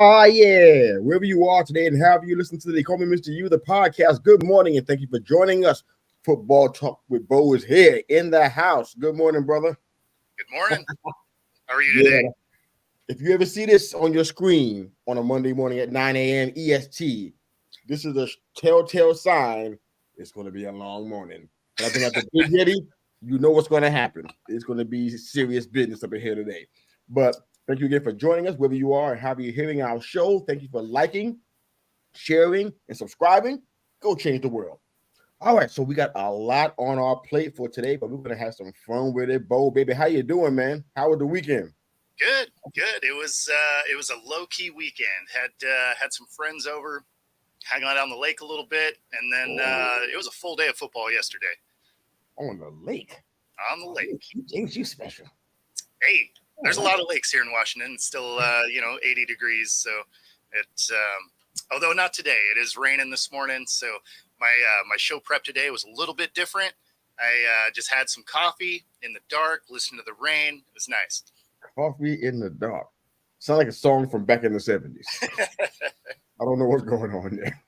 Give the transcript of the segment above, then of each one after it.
Oh, yeah. Wherever you are today and have you listen to the Call Me Mr. You, the podcast. Good morning and thank you for joining us. Football Talk with Bo is here in the house. Good morning, brother. Good morning. How are you today? Yeah. If you ever see this on your screen on a Monday morning at 9 a.m. EST, this is a telltale sign it's going to be a long morning. But I think at the Big Yeti, you know what's going to happen. It's going to be serious business up in here today. But thank you again for joining us, wherever you are and how you're hearing our show. Thank you for liking, sharing, and subscribing. Go change the world. All right, so we got a lot on our plate for today, but we're going to have some fun with it. Bo, baby, how you doing, man? How was the weekend? Good, good. It was a low key weekend. Had some friends over, hang out on the lake a little bit, and then it was a full day of football yesterday On the lake. on the lake. Ain't you special? Hey, there's a lot of lakes here in Washington. It's still 80 degrees, so it's although not today. It is raining this morning, so my show prep today was a little bit different. I just had some coffee in the dark, listened to the rain. It was nice. Coffee in the dark. Sound like a song from back in the 70s. I don't know what's going on there.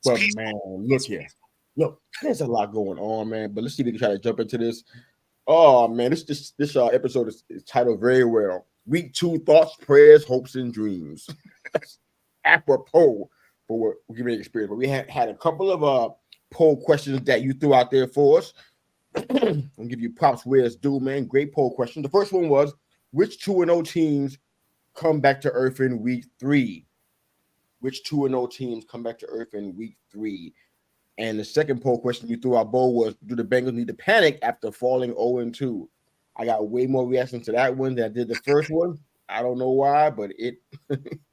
But man, look here. Look, there's a lot going on, man. But let's see if we can try to jump into this. Oh man, this episode is titled very well. Week 2 thoughts, prayers, hopes, and dreams. Apropos for what we're giving experience. But we had a couple of poll questions that you threw out there for us. I'll give you props where it's due, man. Great poll question. The first one was, which 2-0 teams come back to earth in week 3? Which 2-0 teams come back to earth in week 3? And the second poll question you threw out, Bo, was, do the Bengals need to panic after falling 0-2? I got way more reactions to that one than I did the first one. I don't know why, but it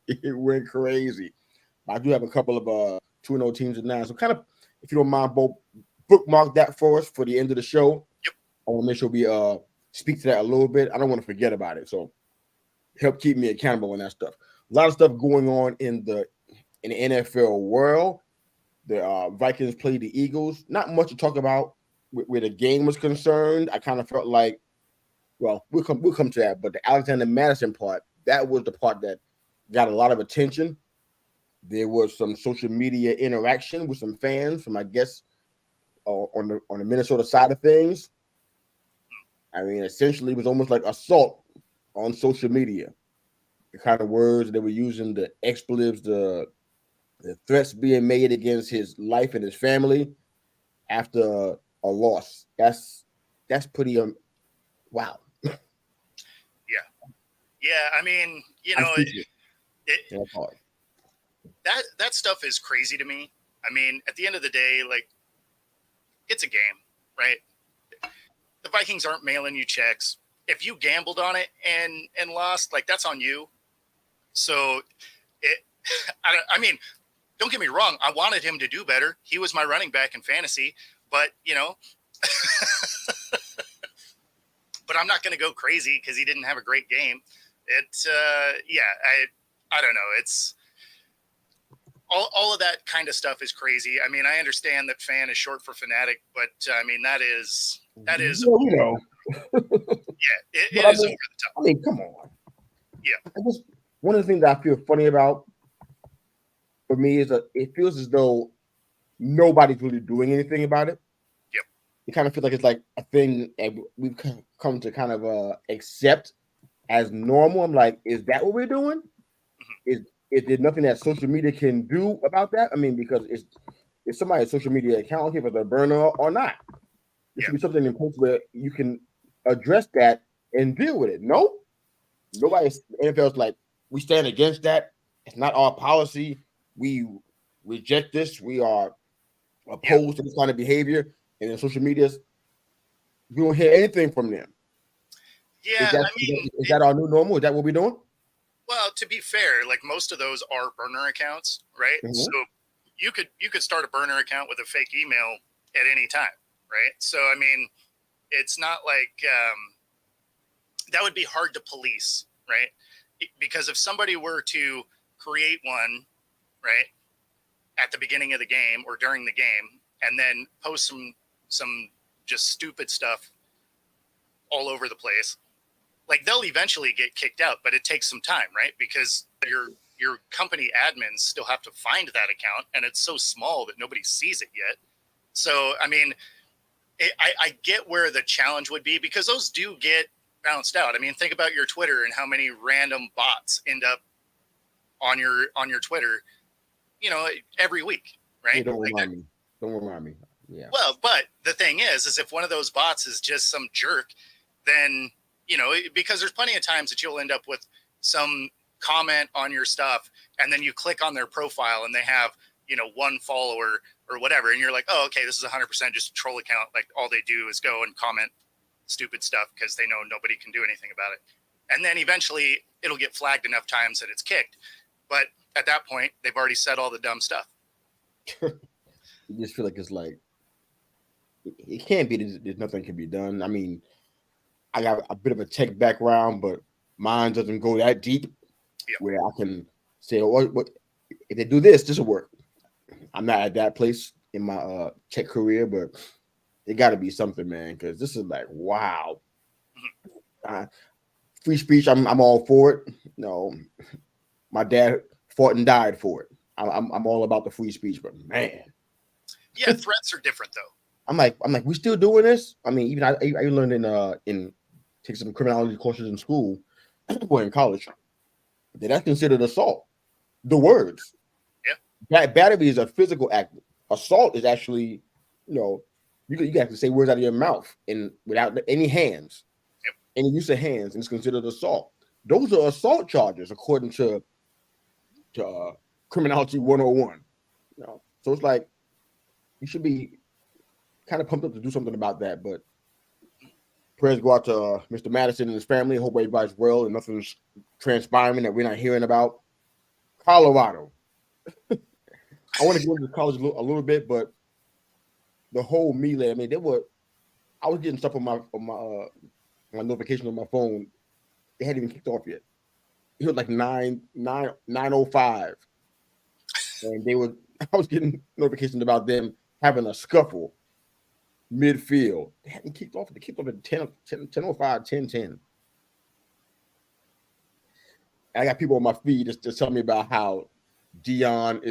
it went crazy. I do have a couple of 2-0 teams in now. So kind of, if you don't mind, Bo, bookmark that for us for the end of the show. Yep. I want to make sure we speak to that a little bit. I don't want to forget about it. So help keep me accountable on that stuff. A lot of stuff going on in the NFL world. The Vikings played the Eagles. Not much to talk about where the game was concerned. I kind of felt like, well, we'll come to that. But the Alexander Madison part, that was the part that got a lot of attention. There was some social media interaction with some fans from, I guess, on the Minnesota side of things. I mean, essentially, it was almost like assault on social media. The kind of words they were using, the expletives, the threats being made against his life and his family after a loss. That's pretty wow. Yeah. I mean, that stuff is crazy to me. I mean, at the end of the day, like, it's a game, right? The Vikings aren't mailing you checks. If you gambled on it and lost, like, that's on you. So I mean, don't get me wrong. I wanted him to do better. He was my running back in fantasy, but but I'm not going to go crazy because he didn't have a great game. I don't know. It's all of that kind of stuff is crazy. I mean, I understand that fan is short for fanatic, but I mean, that is, Yeah, it is over the top. I mean, come on. Yeah. One of the things that I feel funny about for me is that it feels as though nobody's really doing anything about it. Yep. It kind of feels like it's like a thing that we've come to kind of accept as normal. I'm like, is that what we're doing? Mm-hmm. Is there nothing that social media can do about that? I mean, because it's somebody's social media account, if it's a burner or not. There should be something in place where you can address that and deal with it. No? Nobody, NFL's like, we stand against that. It's not our policy. We reject this. We are opposed to this kind of behavior. And in social media, you don't hear anything from them. Yeah, is that our new normal? Is that what we're doing? Well, to be fair, like, most of those are burner accounts, right? Mm-hmm. So you could start a burner account with a fake email at any time, right? So I mean, it's not like that would be hard to police, right? Because if somebody were to create one, right, at the beginning of the game or during the game, and then post some just stupid stuff all over the place, like they'll eventually get kicked out, but it takes some time, right? Because your company admins still have to find that account, and it's so small that nobody sees it yet. So, I mean, I get where the challenge would be, because those do get bounced out. I mean, think about your Twitter and how many random bots end up on your Twitter, every week, right? Yeah, don't remind me. Don't remind me. Yeah. Well, but the thing is if one of those bots is just some jerk, then, because there's plenty of times that you'll end up with some comment on your stuff, and then you click on their profile and they have, one follower or whatever. And you're like, oh, okay, this is 100% just a troll account. Like all they do is go and comment stupid stuff because they know nobody can do anything about it. And then eventually it'll get flagged enough times that it's kicked. But at that point, they've already said all the dumb stuff. You just feel like it's like, it can't be, there's nothing can be done. I mean, I got a bit of a tech background, but mine doesn't go that deep where I can say, oh, what if they do this will work. I'm not at that place in my tech career, but it got to be something, man, because this is like, wow. Free speech, I'm all for it. No, my dad fought and died for it. I'm all about the free speech, but man. Yeah, threats are different though. I'm like, we still doing this? I mean, even I learned in take some criminology courses in school or in college. That's considered assault. The words. Yeah. Battery is a physical act. Assault is actually, you have to say words out of your mouth and without any hands. Yep. Any use of hands, and it's considered assault. Those are assault charges according to criminology 101. So it's like you should be kind of pumped up to do something about that. But prayers go out to Mr. Madison and his family. Hope everybody's well and nothing's transpiring that we're not hearing about. Colorado. I want to go into college a little bit, but the whole melee. I mean, I was getting stuff on my notification on my phone. They hadn't even kicked off yet. It was like 9:05, and I was getting notifications about them having a scuffle midfield. They hadn't kicked off. They kicked off at 10:05, 10:10. I got people on my feed just telling me about how Dion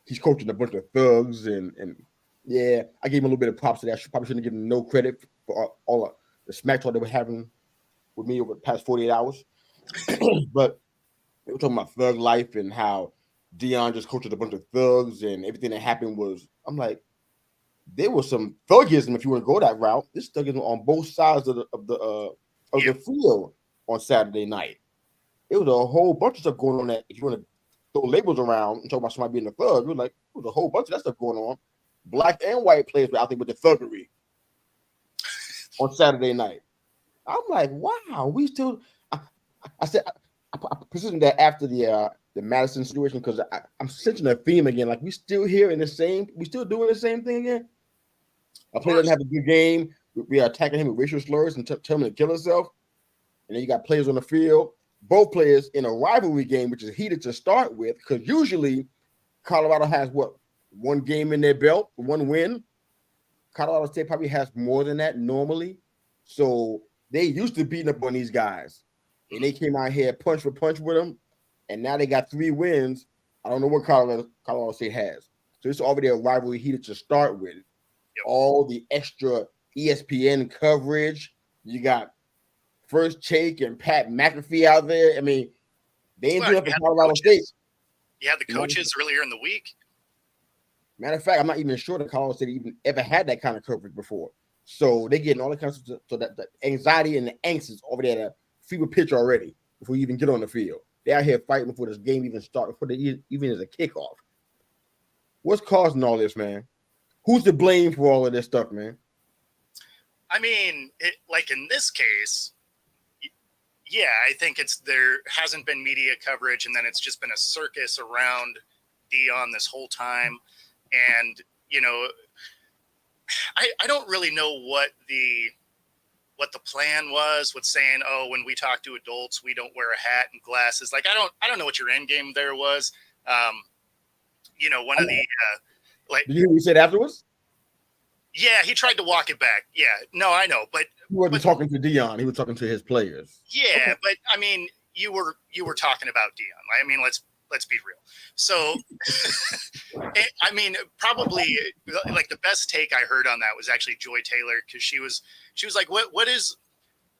he's coaching a bunch of thugs, and yeah, I gave him a little bit of props to that. I probably shouldn't have given him no credit for all the smack talk they were having with me over the past 48 hours. But they were talking about thug life and how Dion just coached a bunch of thugs, and everything that happened was, I'm like, there was some thugism if you want to go that route. This thugism on both sides of the field on Saturday night. It was a whole bunch of stuff going on that if you want to throw labels around and talk about somebody being a thug, it was a whole bunch of that stuff going on. Black and white players were out there with the thuggery on Saturday night. I'm like, wow, we still. I said I persisted that after the Madison situation because I'm sensing a theme again. Like we still here in we still doing the same thing again. A player doesn't have a good game. We are attacking him with racial slurs and tell him to kill himself. And then you got players on the field. Both players in a rivalry game, which is heated to start with, because usually Colorado has one game in their belt, one win. Colorado State probably has more than that normally. So they used to beating up on these guys. And they came out here punch for punch with them. And now they got 3 wins. I don't know what Colorado State has. So it's already a rivalry heated to start with. Yep. All the extra ESPN coverage. You got First Chake and Pat McAfee out there. I mean, they ended up in Colorado State. You had the coaches earlier in the week. Matter of fact, I'm not even sure that Colorado State even ever had that kind of coverage before. So they're getting all the kinds of so that the anxiety and the angst is over there at a fever pitch already before you even get on the field. They're out here fighting before this game even starts, before they even as a kickoff. What's causing all this, man? Who's to blame for all of this stuff, man? I mean, like in this case, yeah, I think there hasn't been media coverage, and then it's just been a circus around Dion this whole time. And, I don't really know what the plan was with saying, oh, when we talk to adults, we don't wear a hat and glasses. Like, I don't know what your end game there was. One of the Did you hear what he said afterwards? Yeah, he tried to walk it back. Yeah, no, I know, but he wasn't talking to Deion. He was talking to his players. Yeah, okay. But I mean, you were talking about Deion. I mean, let's be real. So, I mean, probably like the best take I heard on that was actually Joy Taylor, because she was like, what is,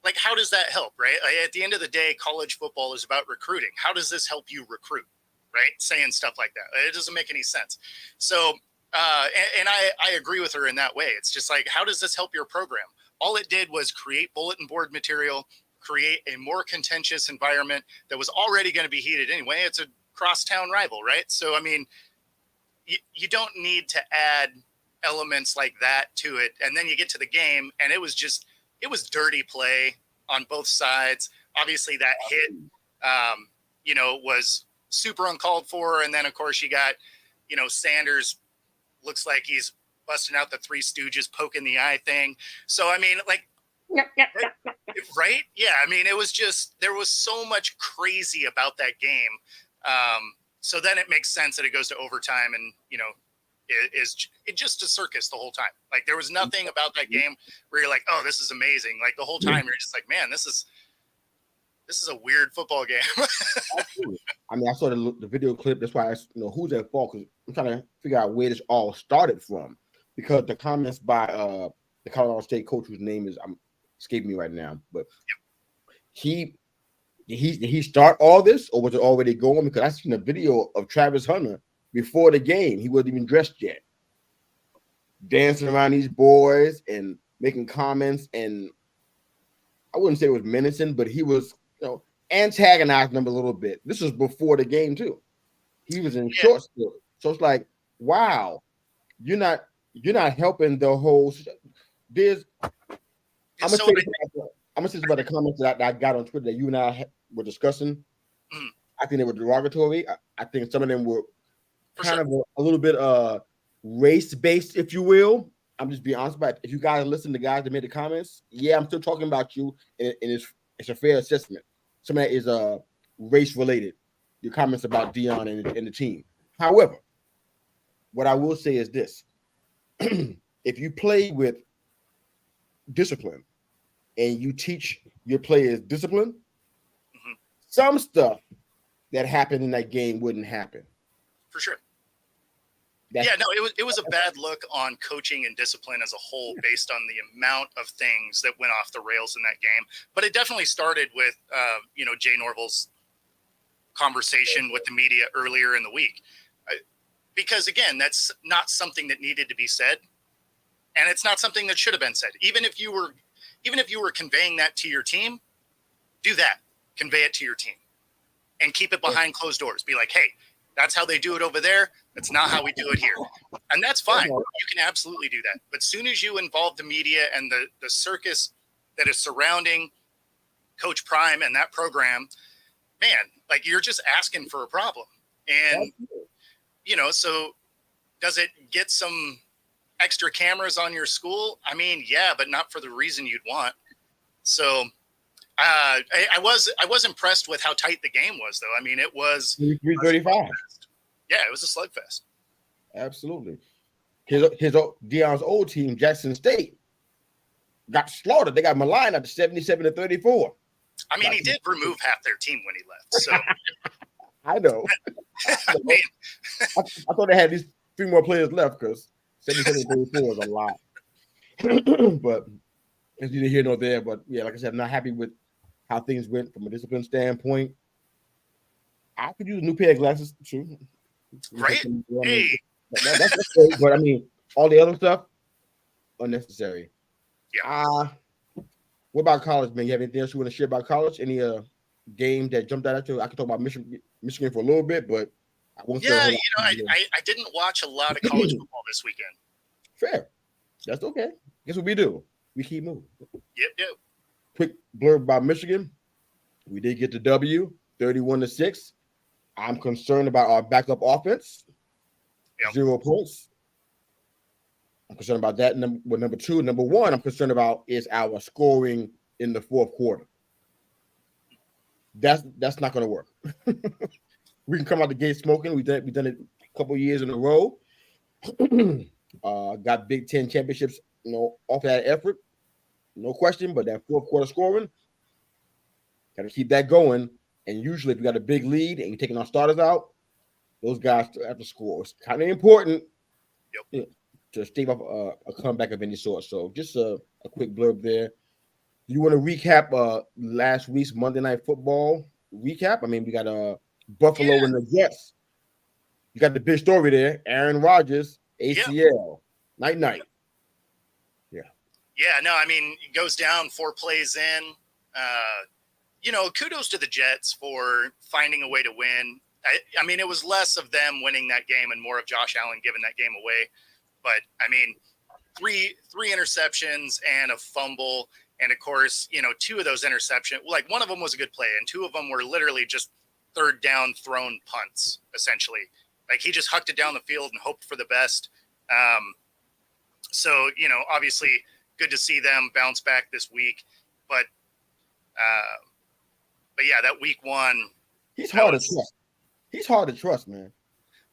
like, how does that help, right? Like, at the end of the day, college football is about recruiting. How does this help you recruit, right? Saying stuff like that, it doesn't make any sense. So, and I agree with her in that way. It's just like, how does this help your program? All it did was create bulletin board material, create a more contentious environment that was already going to be heated anyway. It's a crosstown rival, right? So, I mean, you don't need to add elements like that to it. And then you get to the game, and it was dirty play on both sides. Obviously, that hit, was super uncalled for. And then, of course, you got, Sanders looks like he's busting out the Three Stooges poking the eye thing. So, I mean, like, right? Yeah. I mean, it was just, there was so much crazy about that game. So then it makes sense that it goes to overtime, and, it's just a circus the whole time. Like, there was nothing about that game where you're like, oh, this is amazing. Like, the whole time you're just like, man, this is a weird football game. Absolutely. I mean, I saw the video clip. That's why who's at fault, because I'm trying to figure out where this all started from, because the comments by the Colorado State coach, whose name is escaping me right now, but he start all this, or was it already going? Because I seen a video of Travis Hunter before the game. He wasn't even dressed yet, dancing around these boys and making comments, and I wouldn't say it was menacing, but he was, antagonizing them a little bit. This was before the game too. He was in shorts still, so it's like, wow, you're not helping the whole. I'm gonna say about the comments that I got on Twitter that you and I were discussing. I think they were derogatory. I think some of them were kind of a little bit race-based, if you will. I'm just being honest about it. If you guys listen to guys that made the comments, yeah, I'm still talking about you, and it's a fair assessment. Some of that is race-related. Your comments about Deion and the team. However, what I will say is this: if you play with discipline and you teach your players discipline, some stuff that happened in that game wouldn't happen. For sure. It was a bad look on coaching and discipline as a whole, based on the amount of things that went off the rails in that game. But it definitely started with, Jay Norville's conversation with the media earlier in the week, because again, that's not something that needed to be said, and it's not something that should have been said. Even if you were conveying that to your team, do that. Convey it to your team, and keep it behind closed doors. Be like, hey, that's how they do it over there. That's not how we do it here. And that's fine. You can absolutely do that. But as soon as you involve the media and the circus that is surrounding Coach Prime and that program, man, like, you're just asking for a problem. And, so does it get some extra cameras on your school? I mean, yeah, but not for the reason you'd want. So I was impressed with how tight the game was, though. I mean, it was 335. Yeah, it was a slugfest. Absolutely. His Deion's old team, Jackson State, got slaughtered. They got maligned after 77-34. I mean, he did remove half their team when he left. So I know. I thought they had these 3 more players left, because 77-34 is a lot. But it's neither here nor there. But yeah, like I said, I'm not happy with how things went from a discipline standpoint. I could use a new pair of glasses too. Right? Hey. That's great, but I mean, all the other stuff, unnecessary. Yeah. What about college, man? You have anything else you want to share about college? Any game that jumped out at you? I can talk about Michigan for a little bit, but I won't. Yeah, I didn't watch a lot of college football this weekend. Fair. That's okay. Guess what we do? We keep moving. Yep. Quick blurb about Michigan. We did get the W, 31-6. I'm concerned about our backup offense. 0 points. I'm concerned about that. Number 2. Number 1, I'm concerned about is our scoring in the fourth quarter. That's not going to work. We can come out the gate smoking. We've done it a couple years in a row. Got Big Ten championships, off that effort, no question. But that fourth quarter scoring, got to keep that going. And usually, if you got a big lead and you're taking our starters out, those guys still have to score. It's kind of important to stave off a comeback of any sort. So, just a quick blurb there. You want to recap last week's Monday Night Football recap? I mean, we got Buffalo and the Jets. You got the big story there. Aaron Rodgers, ACL. Night. Yeah, no, I mean, it goes down 4 plays in. Kudos to the Jets for finding a way to win. I mean, it was less of them winning that game and more of Josh Allen giving that game away. But, I mean, three interceptions and a fumble. And, of course, 2 of those interceptions, like one of them was a good play, and 2 of them were literally just third down thrown punts, essentially. Like, he just hucked it down the field and hoped for the best. So, obviously good to see them bounce back this week. But yeah, that week 1. He's hard to trust. He's hard to trust, man.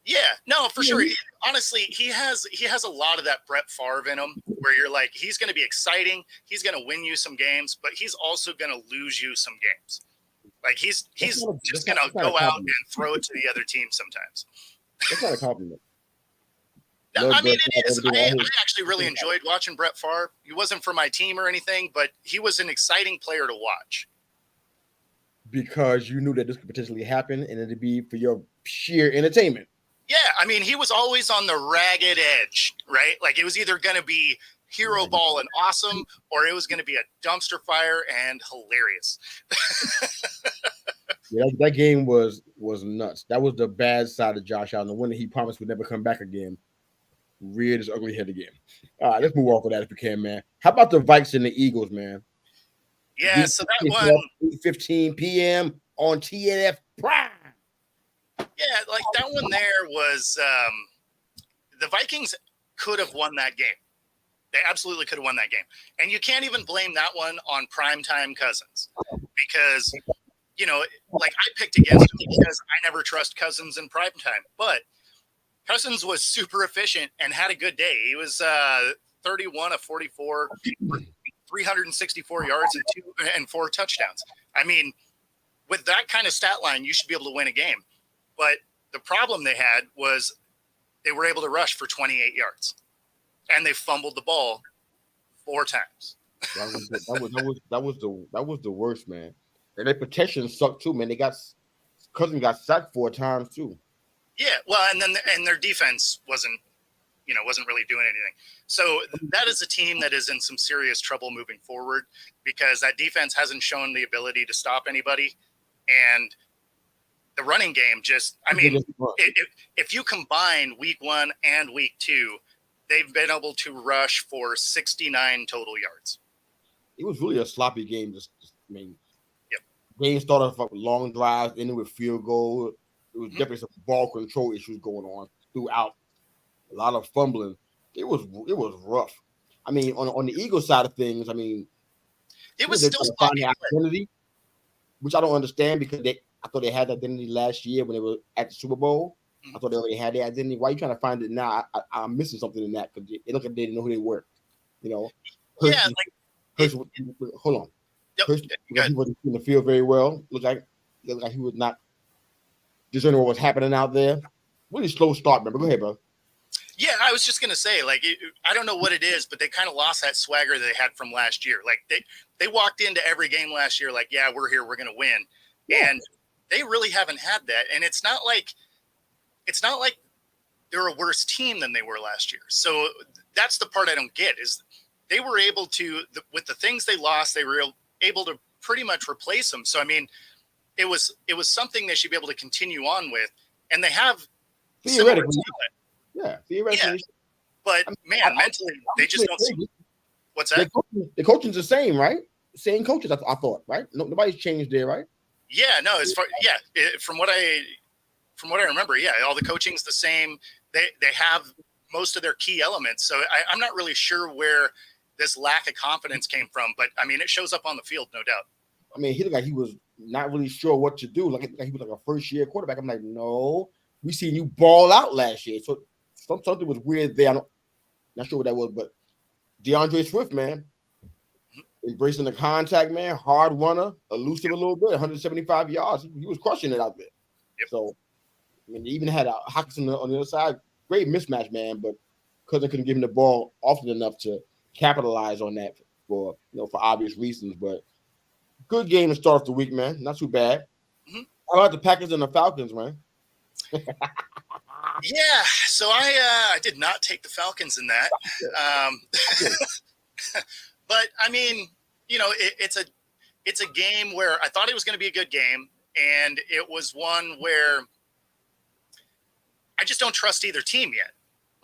Yeah, no, for sure. Honestly, he has a lot of that Brett Favre in him, where you're like, he's going to be exciting, he's going to win you some games, but he's also going to lose you some games. Like he's just going to go out and throw it to the other team sometimes. That's not a compliment. I mean, it is. I actually really enjoyed watching Brett Favre. He wasn't for my team or anything, but he was an exciting player to watch. Because you knew that this could potentially happen, and it'd be for your sheer entertainment. Yeah, I mean, he was always on the ragged edge, right? Like, it was either going to be hero ball and awesome, or it was going to be a dumpster fire and hilarious. Yeah, that game was nuts. That was the bad side of Josh Allen, the one that he promised would never come back again. Reared his ugly head again. All right, let's move off of that if we can, man. How about the Vikes and the Eagles, man? Yeah, so that one, 8:15 p.m. on TNF Prime. Yeah, like that one there was the Vikings could have won that game. They absolutely could have won that game. And you can't even blame that one on primetime Cousins because, like I picked against him because I never trust Cousins in primetime. But Cousins was super efficient and had a good day. He was 31 of 44, 364 yards and 4 touchdowns. I mean, with that kind of stat line, you should be able to win a game. But the problem they had was they were able to rush for 28 yards, and they fumbled the ball 4 times. That was the worst, man. And their protection sucked too, man. Cousins got sacked 4 times too. Yeah, well, and their defense wasn't really doing anything. So that is a team that is in some serious trouble moving forward because that defense hasn't shown the ability to stop anybody, and the running game if you combine week 1 and week 2, they've been able to rush for 69 total yards. It was really a sloppy game. Game started off with long drives, ended with field goal. It was definitely some ball control issues going on throughout. A lot of fumbling. It was rough. I mean, on the Eagles side of things, I mean, it was still sloppy identity, which I don't understand because I thought they had the identity last year when they were at the Super Bowl. I thought they already had their identity. Why are you trying to find it now? I'm missing something in that because it looked like they didn't know who they were. Hurst, hold on. Yep. Hurst, he wasn't in the field very well. Looked like he was not discerning what was happening out there. Really slow start, man. But go ahead, bro. Yeah, I was just gonna say, I don't know what it is, but they kind of lost that swagger they had from last year. Like they walked into every game last year, like, yeah, we're here, we're gonna win, and they really haven't had that. And it's not like they're a worse team than they were last year. So that's the part I don't get is they were able to, with the things they lost, they were able to pretty much replace them. So I mean, it was something they should be able to continue on with, and they have theoretically. Yeah, theoretically. Yeah. But man, mentally, they just don't see. What's that? The coaching's the same, right? Same coaches, I thought, right? Nobody's changed there, right? Yeah, no. From what I remember, yeah, all the coaching's the same. They have most of their key elements, so I'm not really sure where this lack of confidence came from. But I mean, it shows up on the field, no doubt. I mean, he looked like he was not really sure what to do. Like he was like a first-year quarterback. I'm like, no, we seen you ball out last year, so something was weird there. Not sure what that was, but DeAndre Swift, man, embracing the contact, man, hard runner, elusive a little bit, 175 yards. He was crushing it out there. Yep. So, I mean, he even had a Hawkinson on the other side. Great mismatch, man, but Cousin couldn't give him the ball often enough to capitalize on that for obvious reasons. But good game to start off the week, man. Not too bad. Mm-hmm. I like the Packers and the Falcons, man. Yeah, so I did not take the Falcons in that. But I mean, it's a game where I thought it was going to be a good game, and it was one where I just don't trust either team yet,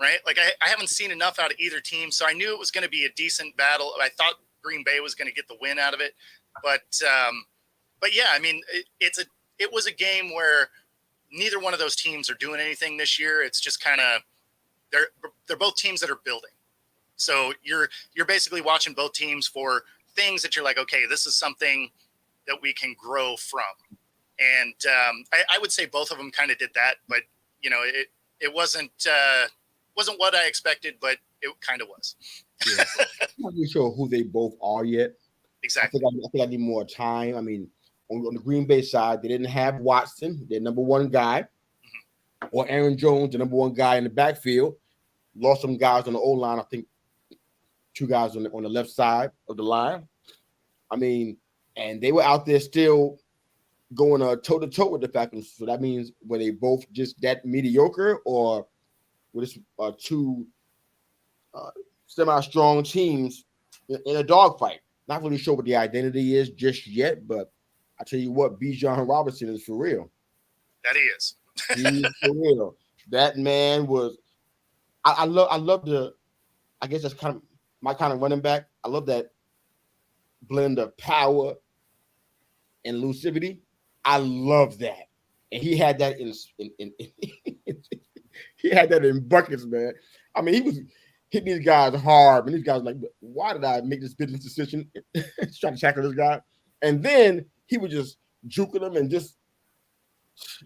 right? Like I haven't seen enough out of either team, so I knew it was going to be a decent battle. I thought Green Bay was going to get the win out of it, but yeah, I mean, it was a game where neither one of those teams are doing anything this year. It's just kind of they're both teams that are building. So you're basically watching both teams for things that you're like, okay, this is something that we can grow from. And I would say both of them kind of did that, but it wasn't what I expected, but it kind of was. Yeah. I'm not really sure who they both are yet. Exactly. I think I need more time. I mean, on the Green Bay side, they didn't have Watson, their number one guy, or Aaron Jones, the number one guy in the backfield. Lost some guys on the O-line. I think 2 guys on the left side of the line. I mean, and they were out there still going toe-to-toe with the Falcons. So that means were they both just that mediocre, or were this two semi-strong teams in a dogfight? Not really sure what the identity is just yet, but I tell you what, Bijan Robinson is for real. That he is. He's for real. That man was. I love the. I guess that's kind of my kind of running back. I love that blend of power and elusivity. I love that, and he had that in he had that in buckets, man. I mean, he was hitting these guys hard, and these guys were like, why did I make this business decision? Trying to tackle this guy, and then he was just juking them and just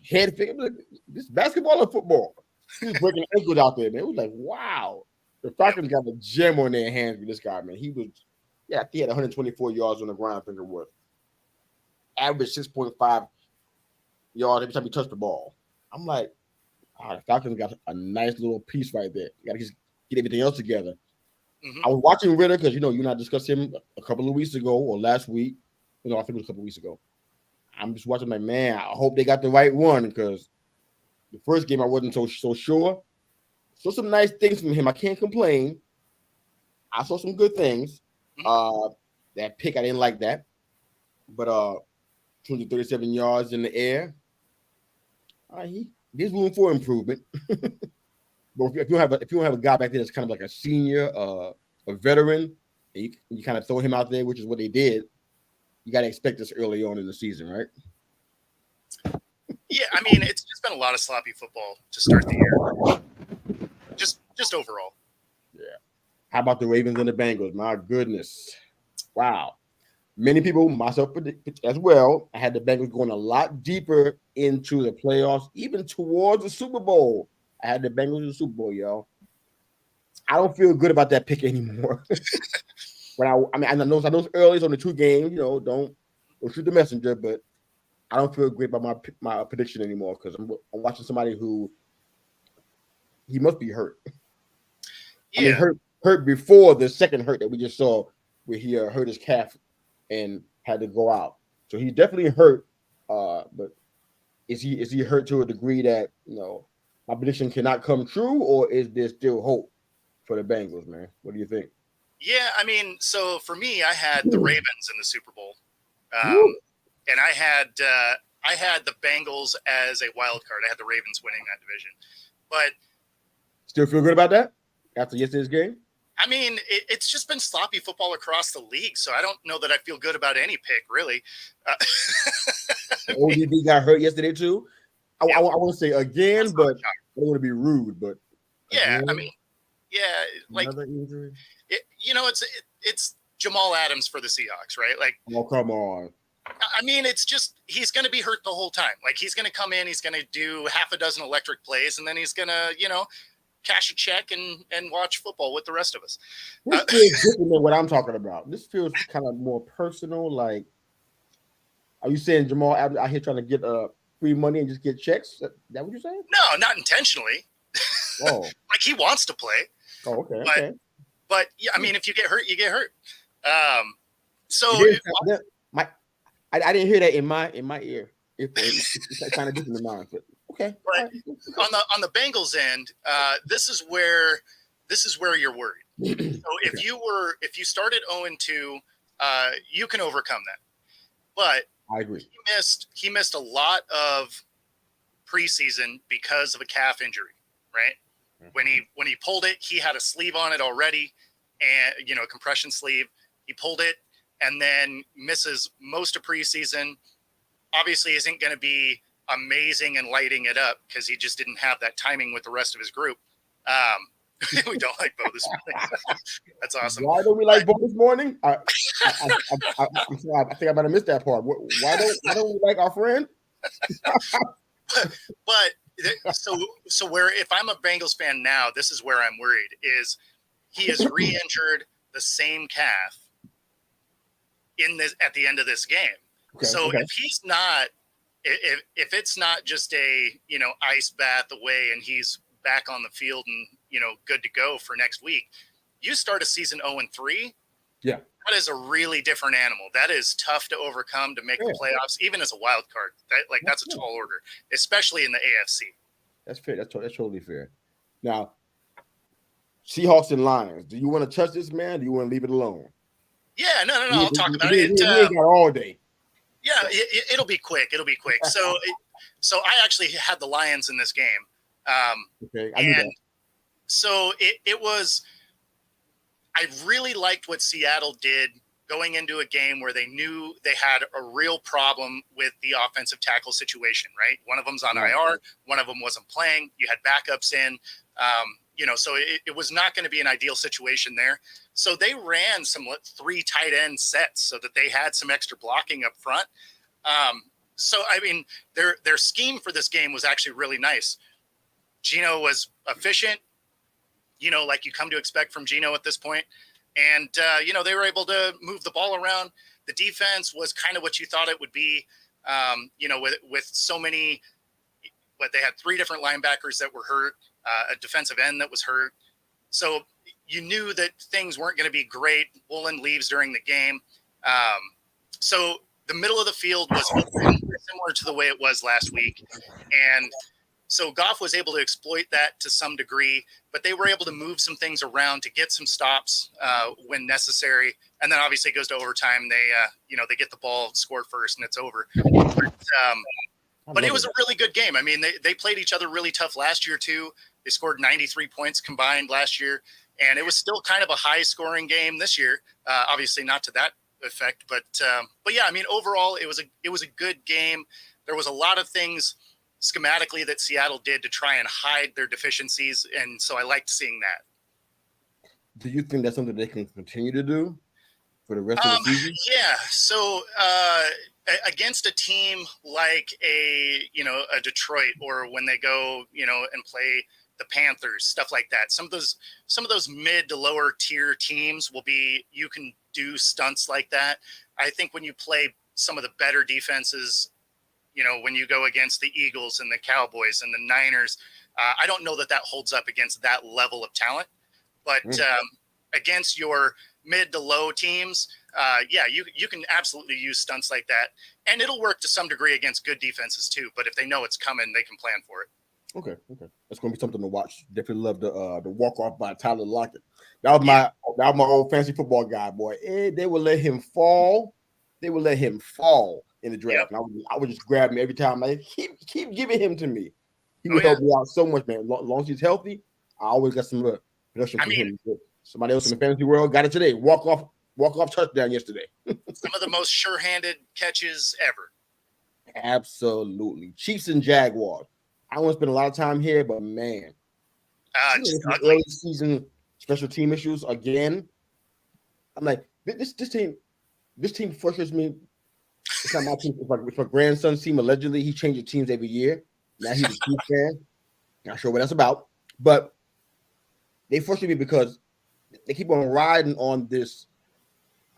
head figure. Like, this basketball or football? He was breaking ankles out there, man. It was like, wow. The Falcons got a gem on their hands with this guy, man. He had 124 yards on the ground, I think it was. Average 6.5 yards every time he touched the ball. I'm like, the Falcons got a nice little piece right there. You got to just get everything else together. Mm-hmm. I was watching Ritter because, you and I discussed him a couple of weeks ago or last week. I think it was a couple of weeks ago. I'm just watching, like, man, I hope they got the right one, because the first game I wasn't so sure. Saw some nice things from him. I can't complain. I saw some good things. That pick, I didn't like that. But 237 yards in the air. There's room for improvement. But if you don't have a guy back there that's kind of like a senior, a veteran, and you kind of throw him out there, which is what they did, you got to expect this early on in the season, right? Yeah, I mean, it's just been a lot of sloppy football to start the year. Just overall. Yeah. How about the Ravens and the Bengals? My goodness. Wow. Many people, myself as well, I had the Bengals going a lot deeper into the playoffs, even towards the Super Bowl. I had the Bengals in the Super Bowl, y'all. I don't feel good about that pick anymore. When I know it's early, it's on the 2 games, don't shoot the messenger, but I don't feel great about my prediction anymore, because I'm watching somebody who he must be hurt. Yeah. I mean, hurt before the second hurt that we just saw, where he hurt his calf and had to go out. So he's definitely hurt. But is he hurt to a degree that my prediction cannot come true, or is there still hope for the Bengals, man? What do you think? Yeah, I mean, so for me, I had the Ravens in the Super Bowl, and I had the Bengals as a wild card. I had the Ravens winning that division, but still feel good about that after yesterday's game? I mean, it's just been sloppy football across the league, so I don't know that I feel good about any pick, really. ODB got hurt yesterday, too. I want to say again, but I don't want to be rude, but yeah, again, I mean, yeah, like another injury. It's Jamal Adams for the Seahawks, right? Like, oh, come on. I mean, it's just he's going to be hurt the whole time. Like, he's going to come in, he's going to do half a dozen electric plays, and then he's going to, cash a check and watch football with the rest of us. This feels different than what I'm talking about. This feels kind of more personal. Like, are you saying Jamal out here trying to get free money and just get checks? That what you're saying? No, not intentionally. Oh, like he wants to play. Oh, okay. But yeah, I mean, if you get hurt, you get hurt. So I didn't hear that in my ear. It's kind of different in mine, but okay. But on the Bengals end, this is where you're worried. So if you started 0-2, you can overcome that. But I agree. He missed a lot of preseason because of a calf injury, right? Mm-hmm. When he pulled it, he had a sleeve on it already, and a compression sleeve. He pulled it and then misses most of preseason. Obviously isn't going to be amazing and lighting it up because he just didn't have that timing with the rest of his group. We don't like Bo this morning. That's awesome. Why don't we like Bo this morning? I'm sorry, I think I better miss that part. Why don't we like our friend? but so where if I'm a Bengals fan now, this is where I'm worried is he is re-injured the same calf at the end of this game. If he's not, if it's not just a ice bath away and he's back on the field and good to go for next week, you start a season 0-3. Yeah, that is a really different animal. That is tough to overcome to make the playoffs, even as a wild card. That's a tall order, especially in the AFC. That's fair. That's totally fair. Now, Seahawks and Lions. Do you want to touch this, man? Do you want to leave it alone? Yeah, no. I'll talk about it. We ain't got all day. Yeah, it'll be quick. So I actually had the Lions in this game. Okay, I knew that. So it was. I really liked what Seattle did going into a game where they knew they had a real problem with the offensive tackle situation. Right, one of them's on IR, one of them wasn't playing. You had backups in. So it was not going to be an ideal situation there. So they ran some 3 tight end sets so that they had some extra blocking up front. So, I mean, their scheme for this game was actually really nice. Geno was efficient, like you come to expect from Geno at this point. And, they were able to move the ball around. The defense was kind of what you thought it would be, with so many, they had 3 different linebackers that were hurt, a defensive end that was hurt. So you knew that things weren't going to be great. Woolen leaves during the game. So the middle of the field was similar to the way it was last week. And so Goff was able to exploit that to some degree, but they were able to move some things around to get some stops when necessary. And then obviously it goes to overtime. They get the ball, score first, and it's over. But it was a really good game. I mean, they played each other really tough last year too. They scored 93 points combined last year, and it was still kind of a high-scoring game this year. Obviously, not to that effect, but yeah. I mean, overall, it was a good game. There was a lot of things schematically that Seattle did to try and hide their deficiencies, and so I liked seeing that. Do you think that's something they can continue to do for the rest of the season? Yeah. So against a team like a Detroit, or when they go and play the Panthers, stuff like that. Some of those mid to lower tier teams you can do stunts like that. I think when you play some of the better defenses, when you go against the Eagles and the Cowboys and the Niners, I don't know that holds up against that level of talent, but against your mid to low teams, you can absolutely use stunts like that, and it'll work to some degree against good defenses too. But if they know it's coming, they can plan for it. Okay, that's going to be something to watch. Definitely love the walk off by Tyler Lockett. That was my old fantasy football guy, boy. They would let him fall. They would let him fall in the draft. Yep. And I would just grab him every time. Like, keep giving him to me. He would help me out so much, man. As long as he's healthy, I always got some production from him. Somebody else in the fantasy world got it today. Walk off touchdown yesterday. Some of the most sure-handed catches ever. Absolutely. Chiefs and Jaguars. I don't want to spend a lot of time here, but man, early season special team issues again. I'm like, this team frustrates me. It's not my team. It's my grandson's team. Allegedly, he changes teams every year. Now he's a Chiefs fan. Not sure what that's about, but they frustrate me because they keep on riding on this,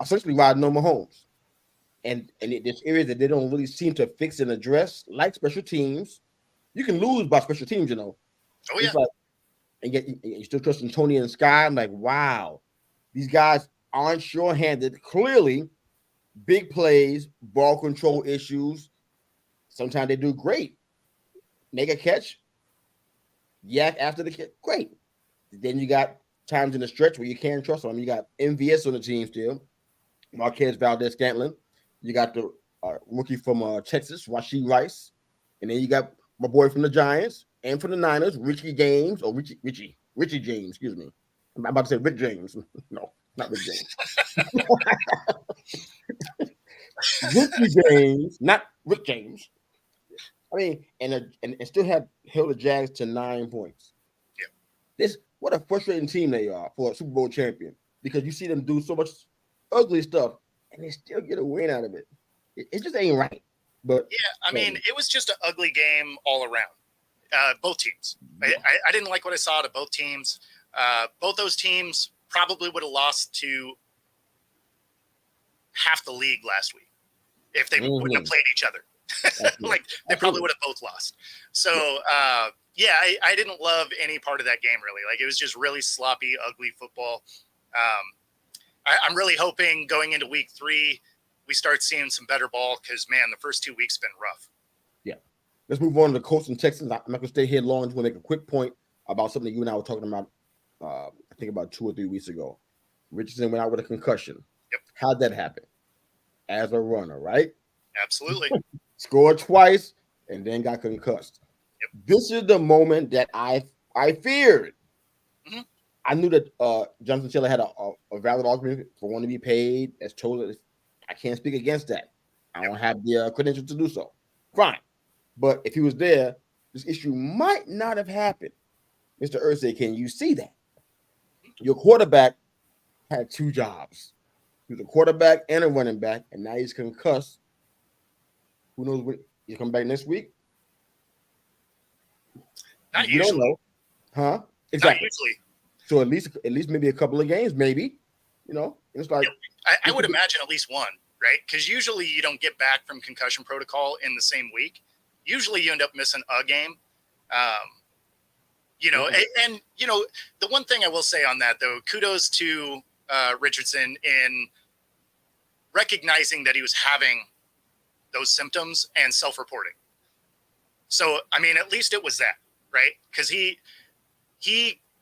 essentially riding on Mahomes. And there's areas that they don't really seem to fix and address, like special teams. You can lose by special teams, you know. Oh yeah. It's like, and yet you're still trusting Tony and Sky. I'm like, wow, these guys aren't sure-handed. Clearly, big plays, ball control issues. Sometimes they do great. Make a catch, yak after the catch, great. Then you got times in the stretch where you can't trust them. You got MVS on the team still, Marquez Valdez-Scantling. You got the rookie from Texas, Rashee Rice. And then you got my boy from the Giants and from the Niners, Richie James, excuse me. I'm about to say Rick James. No, not Rick James. Richie James, not Rick James. I mean, and still have held the Jags to 9 points. Yeah. What a frustrating team they are for a Super Bowl champion, because you see them do so much ugly stuff and they still get a win out of it. It just ain't right. But yeah, I mean, it was just an ugly game all around. Both teams. I didn't like what I saw to both teams. Both those teams probably would have lost to half the league last week if they wouldn't have played each other. Like they probably would have both lost. So yeah, I didn't love any part of that game really. Like it was just really sloppy, ugly football. I'm really hoping going into week 3 we start seeing some better ball, because man, the first 2 weeks been rough. Yeah. Let's move on to the Colts and Texans. I'm not gonna stay here long. I just want to make a quick point about something you and I were talking about. I think about 2 or 3 weeks ago. Richardson went out with a concussion. Yep. How'd that happen? As a runner, right? Absolutely. Scored twice and then got concussed. Yep. This is the moment that I feared. Mm-hmm. I knew that Jonathan Taylor had a valid argument for wanting to be paid. As told, I can't speak against that. I don't have the credentials to do so. Fine. But if he was there, this issue might not have happened. Mr. Irsay, can you see that? Your quarterback had 2 jobs. He was a quarterback and a running back, and now he's concussed. Who knows when he'll come back next week? Not you usually. Don't know. Huh? Exactly. Not usually. So at least maybe a couple of games, maybe. You know, it's like I would imagine at least one, right? Because usually you don't get back from concussion protocol in the same week. Usually you end up missing a game. You know, and you know, the one thing I will say on that though, kudos to Richardson in recognizing that he was having those symptoms and self-reporting. So, I mean, at least it was that, right? Because he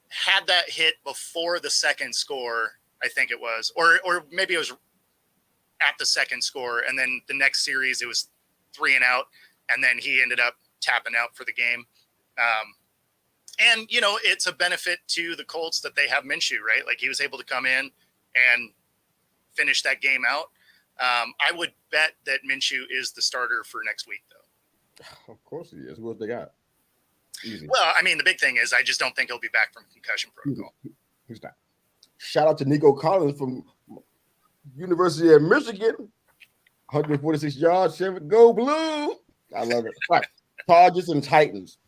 had that hit before the second score, I think it was, or maybe it was at the second score, and then the next series it was 3 and out, and then he ended up tapping out for the game. And you know, it's a benefit to the Colts that they have Minshew, right? Like he was able to come in and finish that game out. I would bet that Minshew is the starter for next week, though. Of course he is. What they got? Easy. Well, I mean, the big thing is I just don't think he'll be back from concussion protocol. Who's not? Shout out to Nico Collins from University of Michigan. 146 yards, 7 go blue. I love it. Right. Chargers and Titans.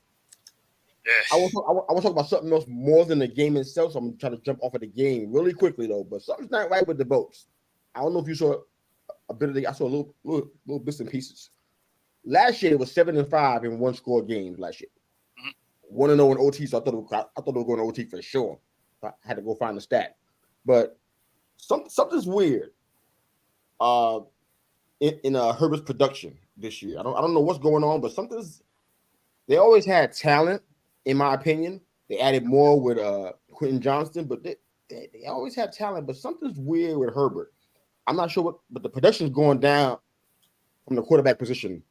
I want to talk about something else more than the game itself, so I'm trying to jump off of the game really quickly, though. But something's not right with the boats. I don't know if you saw a bit of the. I saw little bits and pieces. Last year it was 7-5 in 1-score games. Last year, 1-0 in OT. So I thought it was going to OT for sure. I had to go find the stat, but something's weird. In Herbert's production this year, I don't know what's going on, but something's. They always had talent, in my opinion. They added more with Quentin Johnston, but they always have talent. But something's weird with Herbert. I'm not sure but the production's going down from the quarterback position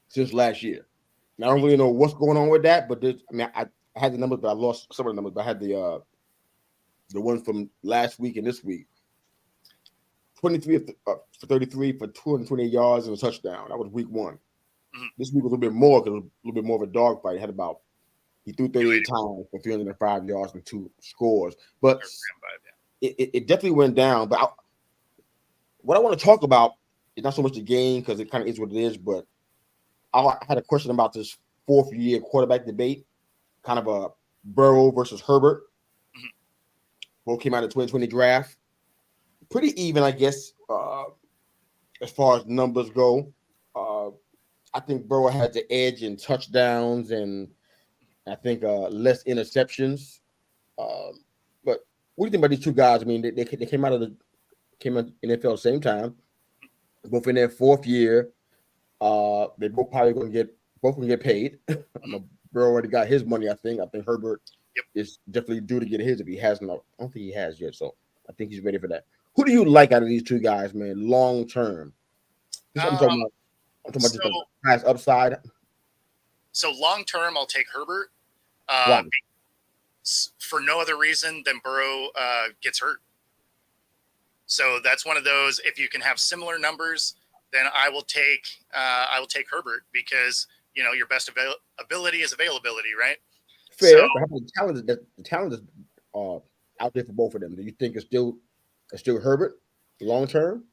since last year. And I don't really know what's going on with that, but I had the numbers, but I lost some of the numbers. But I had the ones from last week and this week. 23 for 33 for 228 yards and a touchdown. That was week 1. This week was a little bit more because it was a little bit more of a dogfight. He threw 38 times for 305 yards and 2 scores. But it definitely went down. But what I want to talk about is not so much the game, because it kind of is what it is, but I had a question about this 4th-year quarterback debate, kind of a Burrow versus Herbert. Both came out of the 2020 draft. Pretty even, I guess, as far as numbers go. I think Burrow had the edge in touchdowns and I think less interceptions. But what do you think about these two guys? I mean, they came out in the NFL at the same time, both in their fourth year. They both probably going to get paid. Burrow already got his money. I think Herbert is definitely due to get his if he hasn't. I don't think he has yet, so I think he's ready for that. Who do you like out of these two guys, man? Long term. I'm talking about just the highest upside. So long term, I'll take Herbert. Why? For no other reason than Burrow gets hurt. So that's one of those. If you can have similar numbers, then I will take Herbert because your best ability is availability, right? Fair. So, the talent is out there for both of them. Do you think it's still Herbert long term?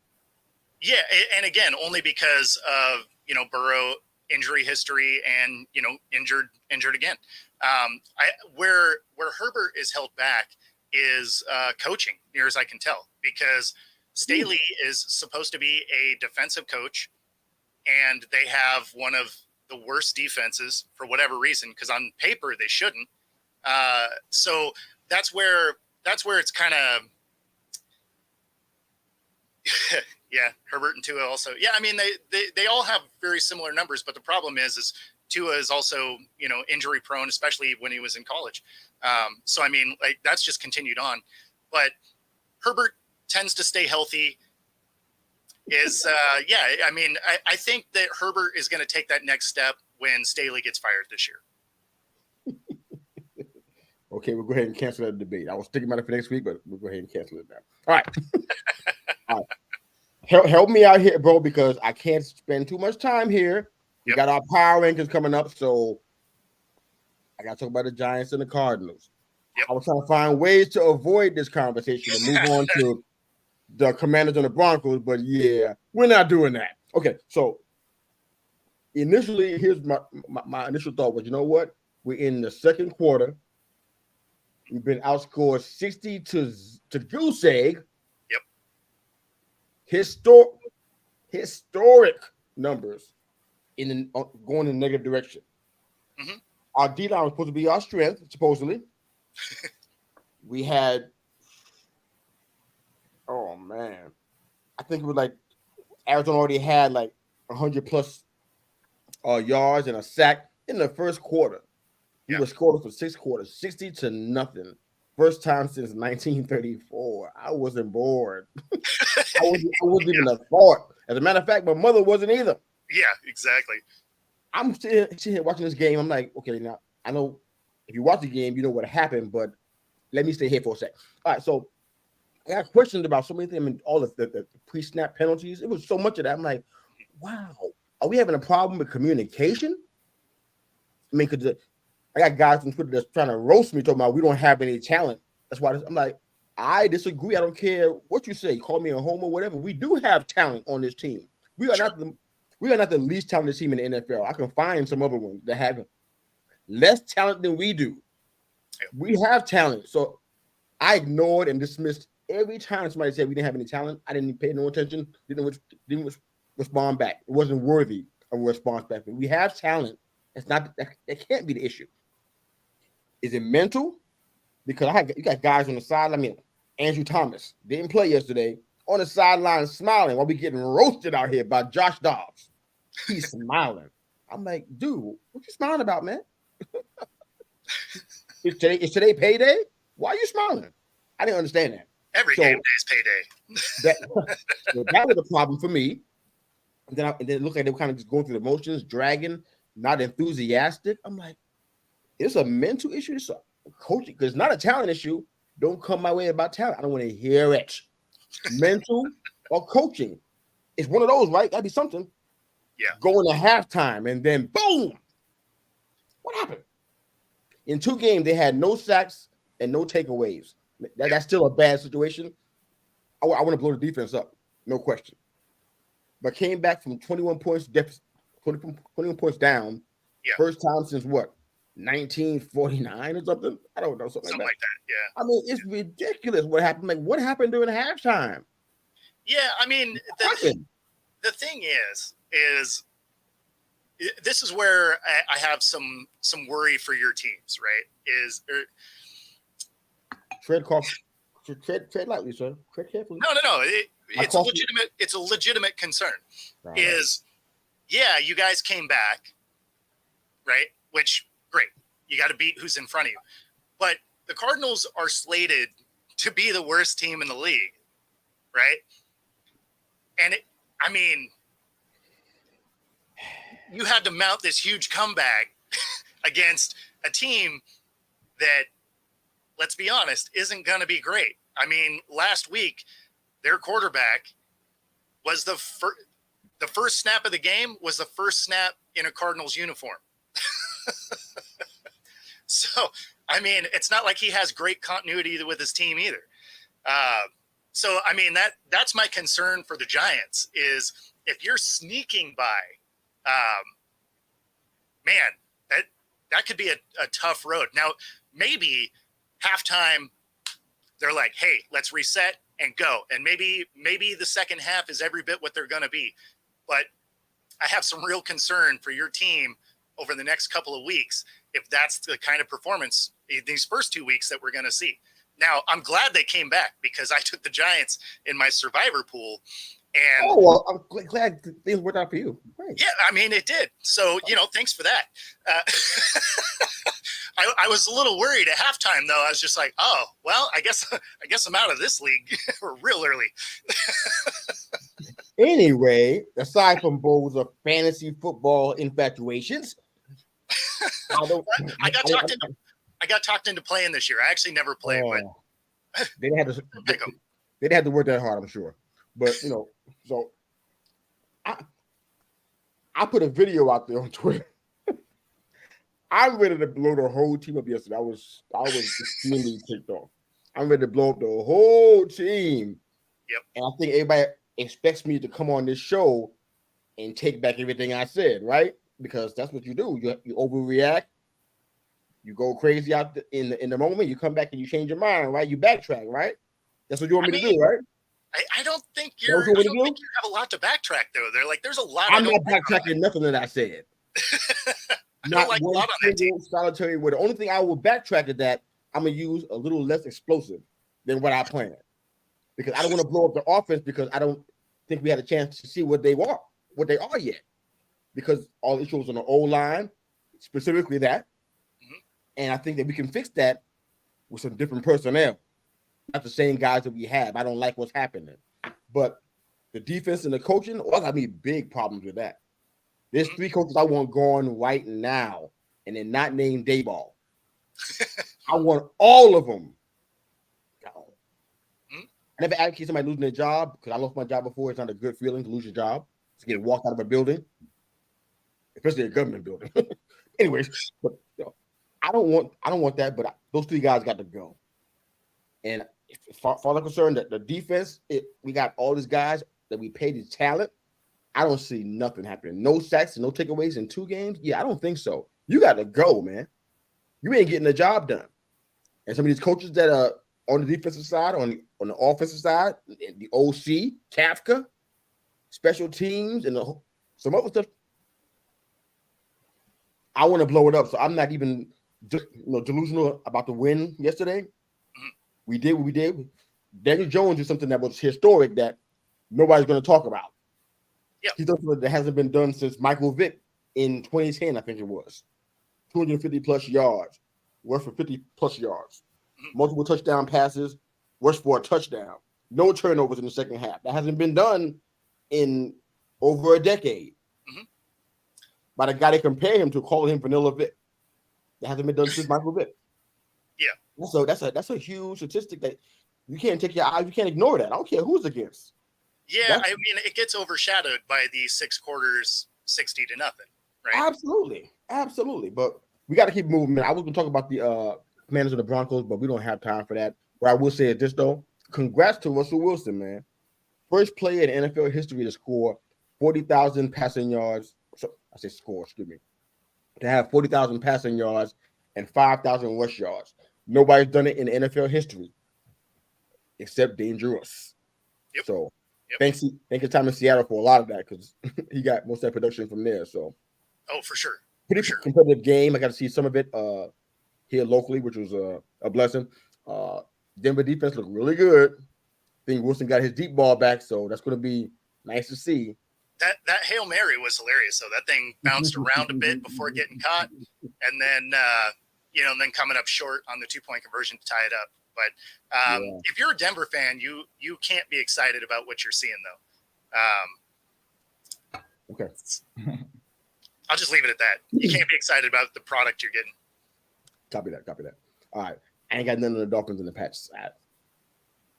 Yeah, and again, only because of Burrow injury history and injured again. Where Herbert is held back is coaching, near as I can tell, because Staley is supposed to be a defensive coach, and they have one of the worst defenses for whatever reason, because on paper they shouldn't. So that's where it's kind of yeah, Herbert and Tua also. Yeah, I mean they all have very similar numbers, but the problem is Tua is also injury prone, especially when he was in college. So I mean, like, that's just continued on. But Herbert tends to stay healthy. I mean, I think that Herbert is going to take that next step when Staley gets fired this year. Okay, we'll go ahead and cancel that debate. I was thinking about it for next week, but we'll go ahead and cancel it now. All right. All right. Help me out here, bro, because I can't spend too much time here. We got our power rankings coming up, so I got to talk about the Giants and the Cardinals. I was trying to find ways to avoid this conversation and move on to the Commanders and the Broncos, but yeah, we're not doing that. Okay, so initially, here's my initial thought was, you know what? We're in the second quarter. We've been outscored 60 to goose egg. Yep. Historic numbers going in the negative direction. Mm-hmm. Our D-line was supposed to be our strength, supposedly. We had, oh man, I think it was like Arizona already had like 100 plus yards and a sack in the first quarter. We were scored for 6 quarters, 60 to nothing. First time since 1934. I wasn't bored. I wasn't even a thought. As a matter of fact, my mother wasn't either. Yeah, exactly. I'm sitting here watching this game. I'm like, okay, now I know if you watch the game, you know what happened, but let me stay here for a sec. All right, so I got questions about so many things. I mean, all the pre-snap penalties. It was so much of that. I'm like, wow, are we having a problem with communication? I mean, because I got guys on Twitter that's trying to roast me, talking about we don't have any talent. That's why I'm like, I disagree. I don't care what you say. Call me a homo, whatever. We do have talent on this team. We are not the least talented team in the NFL. I can find some other ones that have less talent than we do. We have talent. So I ignored and dismissed every time somebody said we didn't have any talent. I didn't pay no attention. Didn't respond back. It wasn't worthy of a response back. But we have talent. That can't be the issue. Is it mental? Because you got guys on the sideline. I mean, Andrew Thomas didn't play yesterday, on the sideline smiling while we getting roasted out here by Josh Dobbs. He's smiling. I'm like, dude, what you smiling about, man? Is today payday? Why are you smiling? I didn't understand that. Every game day is payday. That was a problem for me. And then it looked like they were kind of just going through the motions, dragging, not enthusiastic. I'm like, it's a mental issue. It's a coaching, because it's not a talent issue. Don't come my way about talent. I don't want to hear it. Mental or coaching. It's one of those, right? That'd be something. Yeah. Going to halftime and then boom. What happened? In 2 games, they had no sacks and no takeaways. That's still a bad situation. I want to blow the defense up, no question. But came back from 21 points deficit, 21 points down. Yeah. First time since what? 1949 or something. I don't know, something Something like like that. that. Yeah. I mean, it's ridiculous what happened. Like, what happened during halftime? Yeah. I mean, What happened? the thing is this is where I have some worry for your teams, right? Tread lightly, sir. Tread carefully. No. It's a legitimate concern. Right. Yeah, you guys came back, right? Which great, you got to beat who's in front of you, but the Cardinals are slated to be the worst team in the league, right? And I mean, you had to mount this huge comeback against a team that, let's be honest, isn't going to be great. I mean, last week, their quarterback was the first snap of the game was the first snap in a Cardinals uniform. So, I mean, it's not like he has great continuity with his team either. So, I mean, that's my concern for the Giants is if you're sneaking by, man, that could be a tough road. Now, maybe halftime, they're like, hey, let's reset and go. And maybe the second half is every bit what they're going to be. But I have some real concern for your team over the next couple of weeks if that's the kind of performance these first 2 weeks that we're going to see. Now, I'm glad they came back because I took the Giants in my survivor pool. And I'm glad things worked out for you. Great. Yeah, I mean, it did. So, thanks for that. I was a little worried at halftime, though. I was just like, oh, well, I guess I'm out of this league real early. Anyway, aside from bowls of fantasy football infatuations, I got talked into playing this year. I actually never played, but they didn't have to work that hard, I'm sure. But so I put a video out there on Twitter. I'm ready to blow the whole team up yesterday. I was extremely ticked off. I'm ready to blow up the whole team. Yep. And I think everybody expects me to come on this show and take back everything I said, right? Because that's what you do. You overreact. You go crazy out in the moment. You come back and you change your mind, right? You backtrack, right? That's what you want me to do, right? I don't think you have a lot to backtrack, though. There's a lot. I'm not backtracking nothing that I said. Not like one single solitary word. The only thing I will backtrack is that I'm gonna use a little less explosive than what I planned, because I don't want to blow up the offense because I don't think we had a chance to see what they are yet. Because all the issues on the O-line, specifically that, and I think that we can fix that with some different personnel, not the same guys that we have. I don't like what's happening, but the defense and the coaching, I got me big problems with that. There's 3 coaches I want gone right now, and they're not named Dayball. I want all of them gone. I never advocate somebody losing their job because I lost my job before. It's not a good feeling to lose your job, to get walked out of a building, especially a government building. Anyways, but I don't want that. But those 3 guys got to go. And as far as I'm concerned, that the defense, we got all these guys that we paid his talent. I don't see nothing happening. No sacks and no takeaways in 2 games. Yeah, I don't think so. You got to go, man. You ain't getting the job done. And some of these coaches that are on the defensive side, on the offensive side, the OC, Kafka, special teams, and some other stuff, I want to blow it up. So I'm not even delusional about the win yesterday. We did what we did. Daniel Jones did something that was historic that nobody's going to talk about. Yep. He's done something that hasn't been done since Michael Vick in 2010, I think it was. 250 plus yards, worth for 50 plus yards, multiple touchdown passes, worth for a touchdown, no turnovers in the second half. That hasn't been done in over a decade. By the guy they compare him to, calling him Vanilla Vick. That hasn't been done since Michael Vick. Yeah. So that's a huge statistic that you can't take your eyes, you can't ignore that. I don't care who's against. Yeah, I mean, it gets overshadowed by the 6 quarters, 60-0, right? Absolutely. But we got to keep moving. I was going to talk about the Commanders of the Broncos, but we don't have time for that. What I will say is this, though. Congrats to Russell Wilson, man. First player in NFL history to score 40,000 passing yards. To have 40,000 passing yards and 5,000 rush yards. Nobody's done it in NFL history except Dangerous. Yep. So thanks his time in Seattle for a lot of that because he got most of that production from there. So for sure. Pretty competitive game. I got to see some of it here locally, which was a blessing. Denver defense looked really good. I think Wilson got his deep ball back, so that's going to be nice to see. That Hail Mary was hilarious. So that thing bounced around a bit before getting caught, and then then coming up short on the 2-point conversion to tie it up. But if you're a Denver fan, you can't be excited about what you're seeing though. Okay. I'll just leave it at that. You can't be excited about the product you're getting. Copy that. All right. I ain't got none of the Dolphins in the Pats side.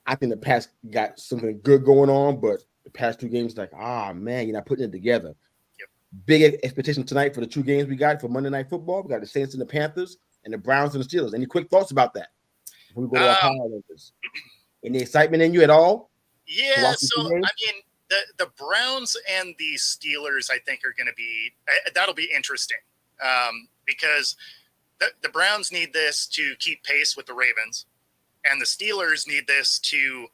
I think the Pats got something good going on, but the past 2 games, like, man, you're not putting it together. Yep. Big expectation tonight for the 2 games we got for Monday Night Football. We got the Saints and the Panthers and the Browns and the Steelers. Any quick thoughts about that? Before we go to our power rankings. Any excitement in you at all? Yeah, so, I mean, the Browns and the Steelers, I think, are going to be – that'll be interesting because the Browns need this to keep pace with the Ravens, and the Steelers need this to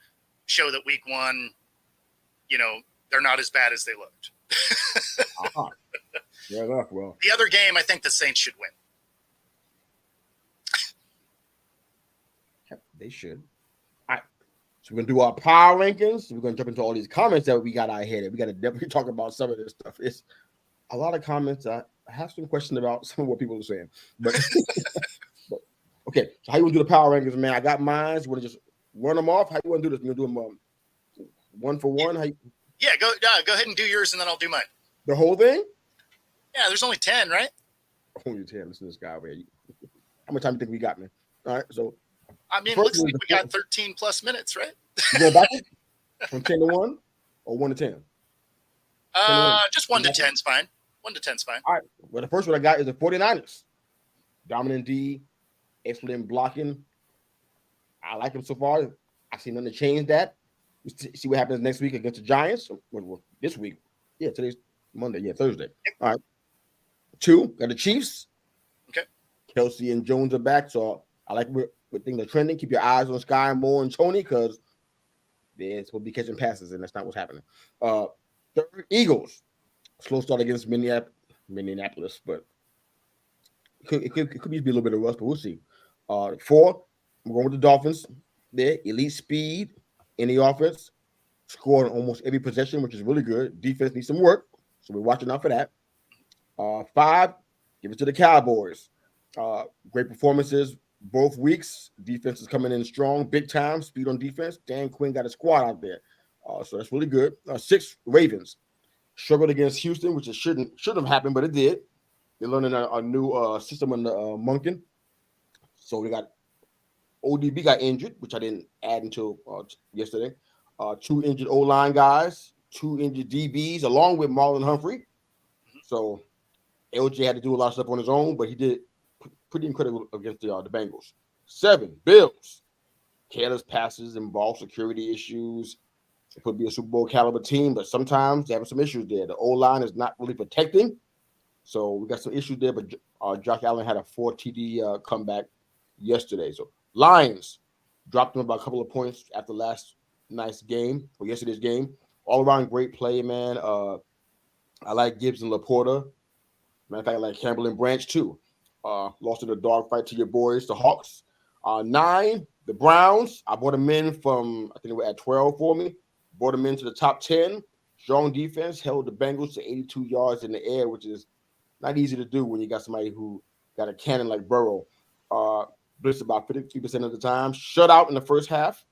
show that week 1, they're not as bad as they looked. Fair enough. Well, the other game, I think the Saints should win. They should. All right. So we're going to do our power rankings. We're going to jump into all these comments that we got out here. We got to definitely talk about some of this stuff. It's a lot of comments. I have some questions about some of what people are saying. But, okay. So how you want to do the power rankings, man? I got mine. You want to just run them off? How you want to do this? You want to do them one for one? Go ahead and do yours, and then I'll do mine. The whole thing? Yeah, there's only 10, right? Only 10. Listen to this guy over here. How much time do you think we got, man? All right. So, I mean, looks like we got 13 plus minutes, right? You go back from 10 to 1 or 1 to 10? Just 1 to 10 is fine. 1 to 10 is fine. All right. Well, the first one I got is the 49ers. Dominant D, excellent blocking. I like them so far. I see nothing to change that. See what happens next week against the Giants. Well, this week. Yeah, today's Monday. Yeah, Thursday. All right. 2, got the Chiefs. Okay. Kelsey and Jones are back, so I like what things are trending. Keep your eyes on Sky Moore and Tony because they're supposed to be catching passes, and that's not what's happening. 3rd, Eagles. Slow start against Minneapolis, but it could be a little bit of rust, but we'll see. 4, I'm going with the Dolphins. There, elite speed in the offense, scoring almost every possession, which is really good. Defense needs some work, so we're watching out for that. 5, give it to the Cowboys. Great performances both weeks. Defense is coming in strong, big time, speed on defense. Dan Quinn got a squad out there, so that's really good. 6, Ravens struggled against Houston, which it shouldn't have happened, but it did. They're learning a new system under Monken. So we got ODB got injured, which I didn't add until yesterday. 2 injured O-line guys, 2 injured DBs, along with Marlon Humphrey. So LJ had to do a lot of stuff on his own, but he did pretty incredible against the Bengals. 7, Bills. Careless passes and ball security issues. It could be a Super Bowl caliber team, but sometimes they have some issues there. The O-line is not really protecting. So we got some issues there, but Josh Allen had a 4 TD comeback yesterday. So Lions dropped them by a couple of points after last night's game or yesterday's game. All around great play, man. I like Gibbs and Laporta. Matter of fact, I like Campbell and Branch too. Lost in the dogfight to your boys, the Hawks. 9, the Browns. I bought them in from, I think they were at 12 for me. Brought them into the top 10. Strong defense, held the Bengals to 82 yards in the air, which is not easy to do when you got somebody who got a cannon like Burrow. Blitzed about 53% of the time. Shut out in the first half.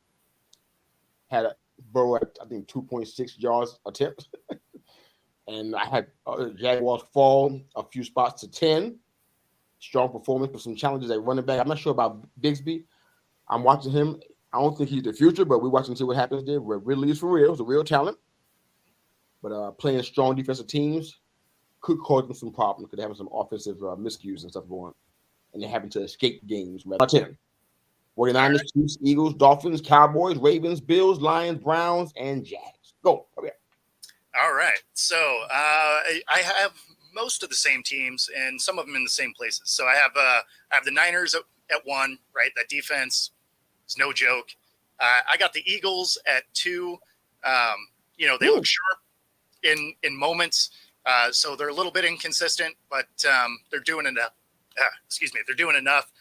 Had a Burrow at, I think, 2.6 yards attempt. And I had Jaguars fall a few spots to 10. Strong performance with some challenges at running back. I'm not sure about Bigsby. I'm watching him. I don't think he's the future, but we're watching to see what happens there. Where Ridley is for real. He's a real talent. But playing strong defensive teams could cause them some problems because they're having some offensive miscues and stuff going on. And they're having to escape games. 10. 49ers, Chiefs, Eagles, Dolphins, Cowboys, Ravens, Bills, Lions, Browns, and Jags. Go. Okay. All right. So I have most of the same teams and some of them in the same places. So I have the Niners at 1, right? That defense is no joke. I got the Eagles at 2. They look sharp in moments. So they're a little bit inconsistent, but they're doing enough. They're doing enough.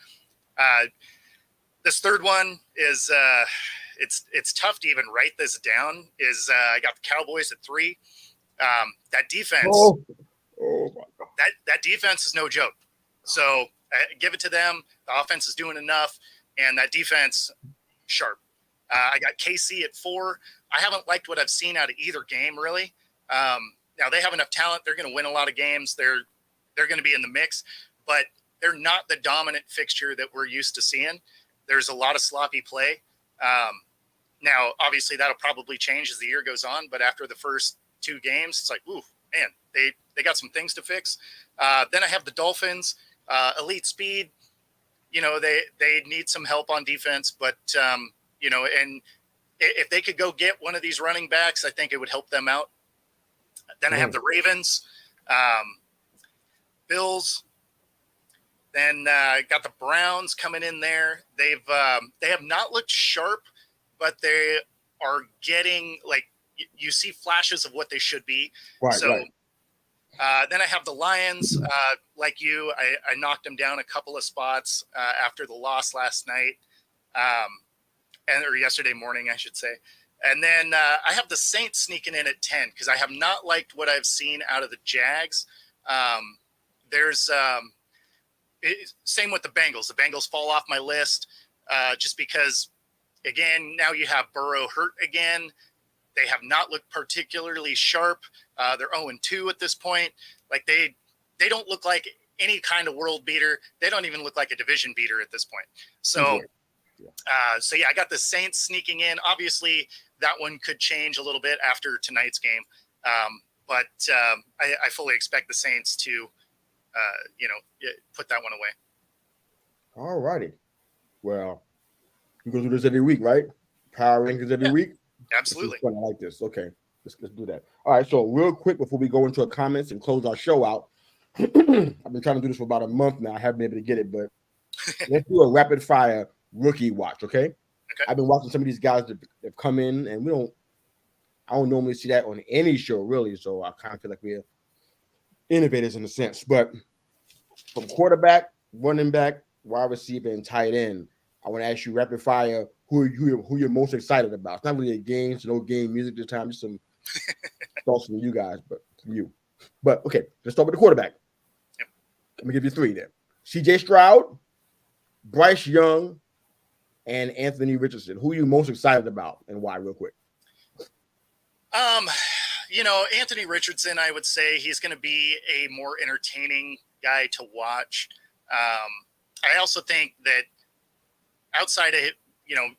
This third one is it's tough to even write this down. I got the Cowboys at 3. That defense. Oh my God. That defense is no joke. So give it to them. The offense is doing enough, and that defense sharp. I got KC at 4. I haven't liked what I've seen out of either game really. Now they have enough talent; they're going to win a lot of games. They're going to be in the mix, but they're not the dominant fixture that we're used to seeing. There's a lot of sloppy play. Now, obviously, that'll probably change as the year goes on. But after the first 2 games, it's like, ooh, man, they got some things to fix. Then I have the Dolphins, elite speed. They need some help on defense, but and if they could go get one of these running backs, I think it would help them out. Then I have the Ravens, Bills. Then got the Browns coming in there. They have not looked sharp, but they are getting you see flashes of what they should be. Right. Then I have the Lions. Like you, I knocked them down a couple of spots after the loss last night, or yesterday morning, I should say. And then I have the Saints sneaking in at 10 because I have not liked what I've seen out of the Jags. Same with the Bengals. The Bengals fall off my list just because, again, now you have Burrow hurt again. They have not looked particularly sharp. They're 0-2 at this point. They don't look like any kind of world beater. They don't even look like a division beater at this point. So, I got the Saints sneaking in. Obviously, that one could change a little bit after tonight's game. But I fully expect the Saints to put that one away. All righty. Well, we go through this every week, right? Power rankings every week. Absolutely. I like this. Okay, let's do that. All right. So real quick before we go into our comments and close our show out, I've been trying to do this for about a month now. I haven't been able to get it, but let's do a rapid fire rookie watch. Okay. I've been watching some of these guys that have come in, and I don't normally see that on any show really. So I kind of feel like we're innovators in a sense, but from quarterback, running back, wide receiver, and tight end, I want to ask you rapid fire who you're most excited about. It's not really a game, so no game music this time. Just some thoughts from you guys, but from you. But okay, let's start with the quarterback. Yep. Let me give you 3 then. C.J. Stroud, Bryce Young, and Anthony Richardson. Who are you most excited about, and why? Real quick. Anthony Richardson, I would say he's going to be a more entertaining guy to watch. I also think that outside of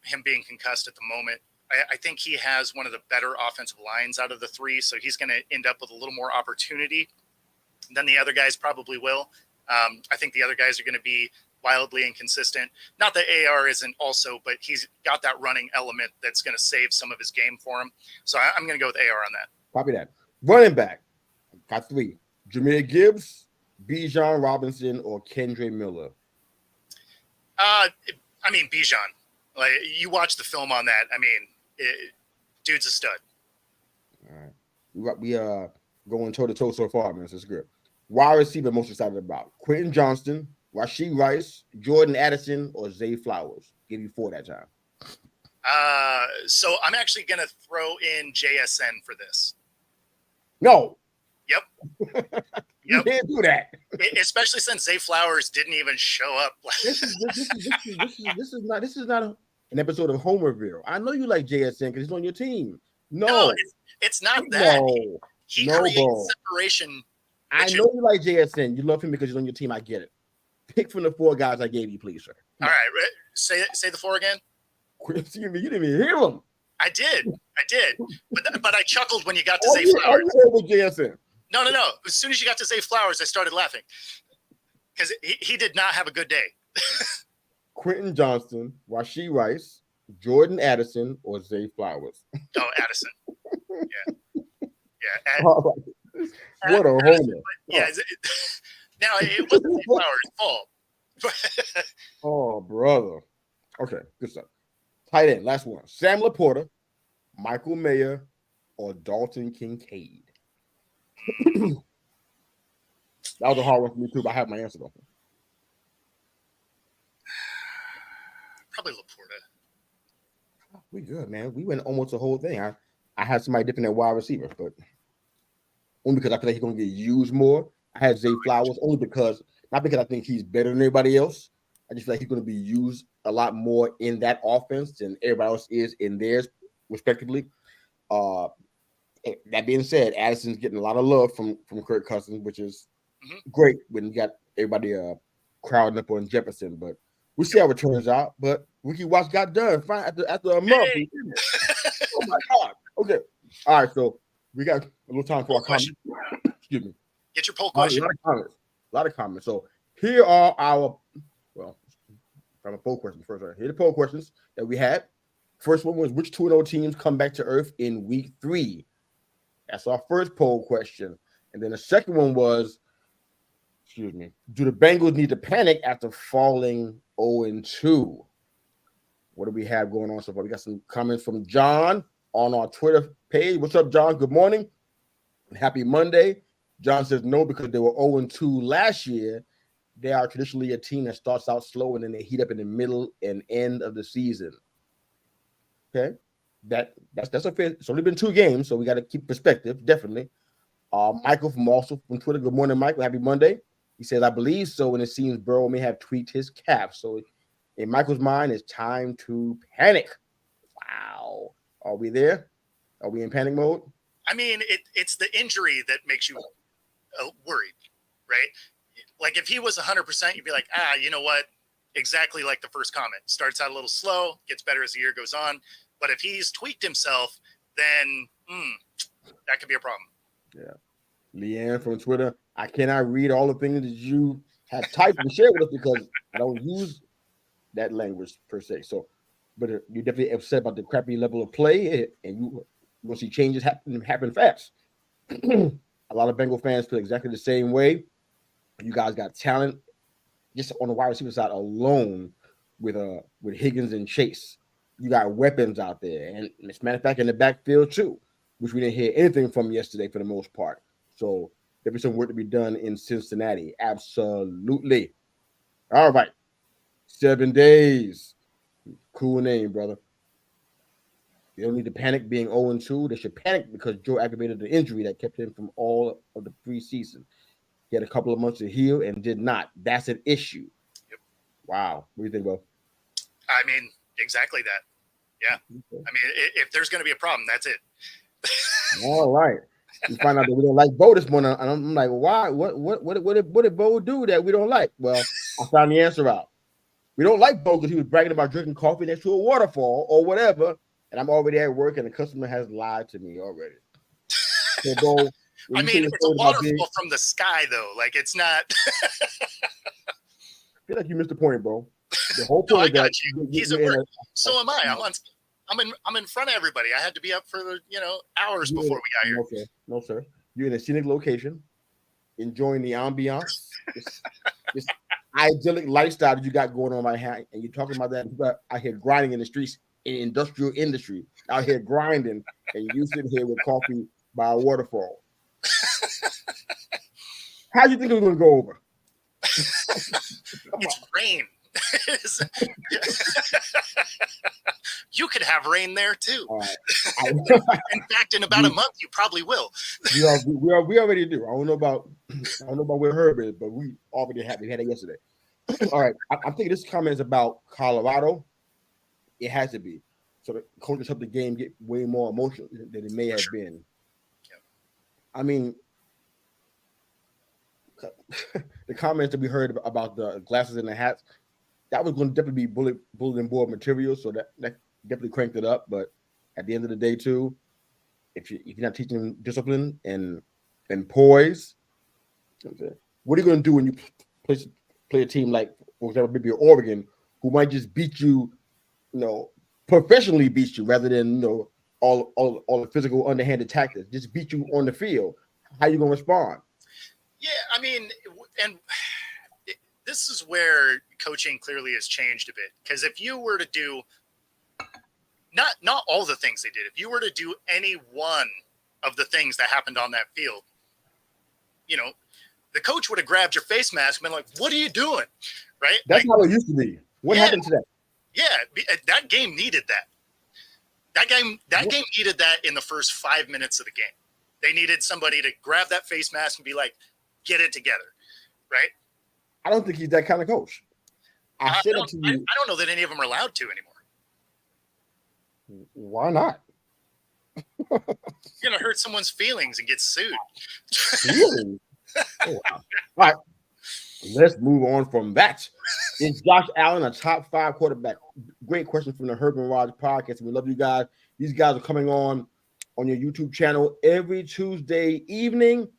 him being concussed at the moment, I think he has one of the better offensive lines out of the 3, so he's going to end up with a little more opportunity than the other guys probably will. I think the other guys are going to be wildly inconsistent. Not that AR isn't also, but he's got that running element that's going to save some of his game for him. So I'm going to go with AR on that. Copy that. Running back, got 3. Jahmyr Gibbs, Bijan Robinson, or Kendre Miller? Bijan. You watch the film on that. Dude's a stud. All right. We are going toe-to-toe so far, man. So it's good. Wide receiver most excited about? Quentin Johnston, Rashee Rice, Jordan Addison, or Zay Flowers? Give you 4 that time. So I'm actually going to throw in JSN for this. No. Yep. You can't do that. Especially since Zay Flowers didn't even show up. This is not an episode of Homerville. I know you like JSN because he's on your team. No, it's not that. No, he creates separation. I know you like JSN. You love him because he's on your team. I get it. Pick from the 4 guys I gave you, please, sir. All right. Say the 4 again. You didn't even hear him. I did. But I chuckled when you got to Zay Flowers. With JSN. No. As soon as you got to Zay Flowers, I started laughing because he did not have a good day. Quentin Johnston, Rashee Rice, Jordan Addison, or Zay Flowers? Oh, Addison. Yeah. All right. What a homer. Yeah. Now, it wasn't Zay Flowers' fault. Oh, brother. Okay, good stuff. Tight end, last one. Sam Laporta, Michael Mayer, or Dalton Kincaid? That was a hard one for me, too, but I have my answer, though. Probably Laporta. We good, man. We went almost the whole thing. I had somebody different at wide receiver, but only because I feel like he's going to get used more. I had Zay Flowers only because, not because I think he's better than everybody else. I just feel like he's going to be used a lot more in that offense than everybody else is in theirs, respectively. That being said, Addison's getting a lot of love from Kirk Cousins, which is great when you got everybody crowding up on Jefferson. But we'll see how it turns out. But Ricky Watts got done fine after a month. Hey. Oh my God. Okay. All right. So we got a little time for our comments. Excuse me. Get your poll question. A lot of comments. So here are our from a poll questions first. Right? Here are the poll questions that we had. First one was which 2-0 teams come back to earth in week 3? That's our first poll question. And then the second one was, do the Bengals need to panic after falling 0-2? What do we have going on so far? We got some comments from John on our Twitter page. What's up, John? Good morning. Happy Monday. John says no, because they were 0-2 last year. They are traditionally a team that starts out slow and then they heat up in the middle and end of the season. Okay. That's a fair. It's only been 2 games, so we got to keep perspective, definitely. Michael from Twitter. Good morning, Michael. Happy Monday. He says, I believe so, and it seems Burrow may have tweaked his calf. So in Michael's mind, it's time to panic. Wow. Are we there? Are we in panic mode? I mean, it's the injury that makes you worried, right? Like if he was 100%, you'd be like, you know what? Exactly like the first comment. Starts out a little slow, gets better as the year goes on. But if he's tweaked himself, then that could be a problem. Yeah. Leanne from Twitter. I cannot read all the things that you have typed and shared with us because I don't use that language per se. So, but you're definitely upset about the crappy level of play, and you will see changes happen fast. A lot of Bengal fans feel exactly the same way. You guys got talent just on the wide receiver side alone with Higgins and Chase. You got weapons out there, and as a matter of fact, in the backfield too, which we didn't hear anything from yesterday for the most part. So there'll be some work to be done in Cincinnati. Absolutely. All right. 7 days. Cool name, brother. They don't need to panic being 0-2. They should panic because Joe aggravated the injury that kept him from all of the preseason. He had a couple of months to heal and did not. That's an issue. Yep. Wow. What do you think, Bo? I mean, exactly that. Yeah. Okay. I mean, if there's going to be a problem, that's it. All right. You find out that we don't like Bo this morning, and I'm like, why? What did Bo do that we don't like? Well, I found the answer out. We don't like Bo because he was bragging about drinking coffee next to a waterfall or whatever, and I'm already at work, and the customer has lied to me already. So, Bo, I mean, it's a waterfall from the sky, though. Like, it's not. I feel like you missed the point, bro. The whole point I is that got you. He's at work. So am I. I'm in front of everybody. I had to be up for hours before we got here. No, sir. You're in a scenic location, enjoying the ambiance, this idyllic lifestyle that you got going on right here, and you're talking about that people out here grinding in the streets in industrial industry, out here grinding, and you sitting here with coffee by a waterfall. How do you think it was going to go over? It's rain. You could have rain there too. Right. In fact, in about a month, you probably will. We already do. I don't know about where Herb is, but we already have. We had it yesterday. All right. I'm thinking this comment is about Colorado. It has to be. So the coaches help the game get way more emotional than it may have been. Yeah. I mean, the comments that we heard about the glasses and the hats, that was going to definitely be bulletin board material. So that definitely cranked it up. But at the end of the day, too, if you're not teaching discipline and poise, what are you going to do when you play a team like, for example, maybe Oregon, who might just beat you, professionally beat you rather than all the physical underhanded tactics, just beat you on the field? how you gonna respond? Yeah, I mean, and this is where coaching clearly has changed a bit. Because if you were to do not all the things they did, if you were to do any one of the things that happened on that field, you know, the coach would have grabbed your face mask and been like, "What are you doing?" Right? That's how it used to be. What happened to that? Yeah, that game needed that. That game needed that in the first 5 minutes of the game. They needed somebody to grab that face mask and be like, "Get it together," right? I don't think he's that kind of coach. I don't know that any of them are allowed to anymore. Why not? You're gonna hurt someone's feelings and get sued. Really? Oh, wow. All right, let's move on from that. Is Josh Allen a top 5 quarterback? Great question from the Herb and Raj podcast. We love you guys. These guys are coming on your YouTube channel every Tuesday evening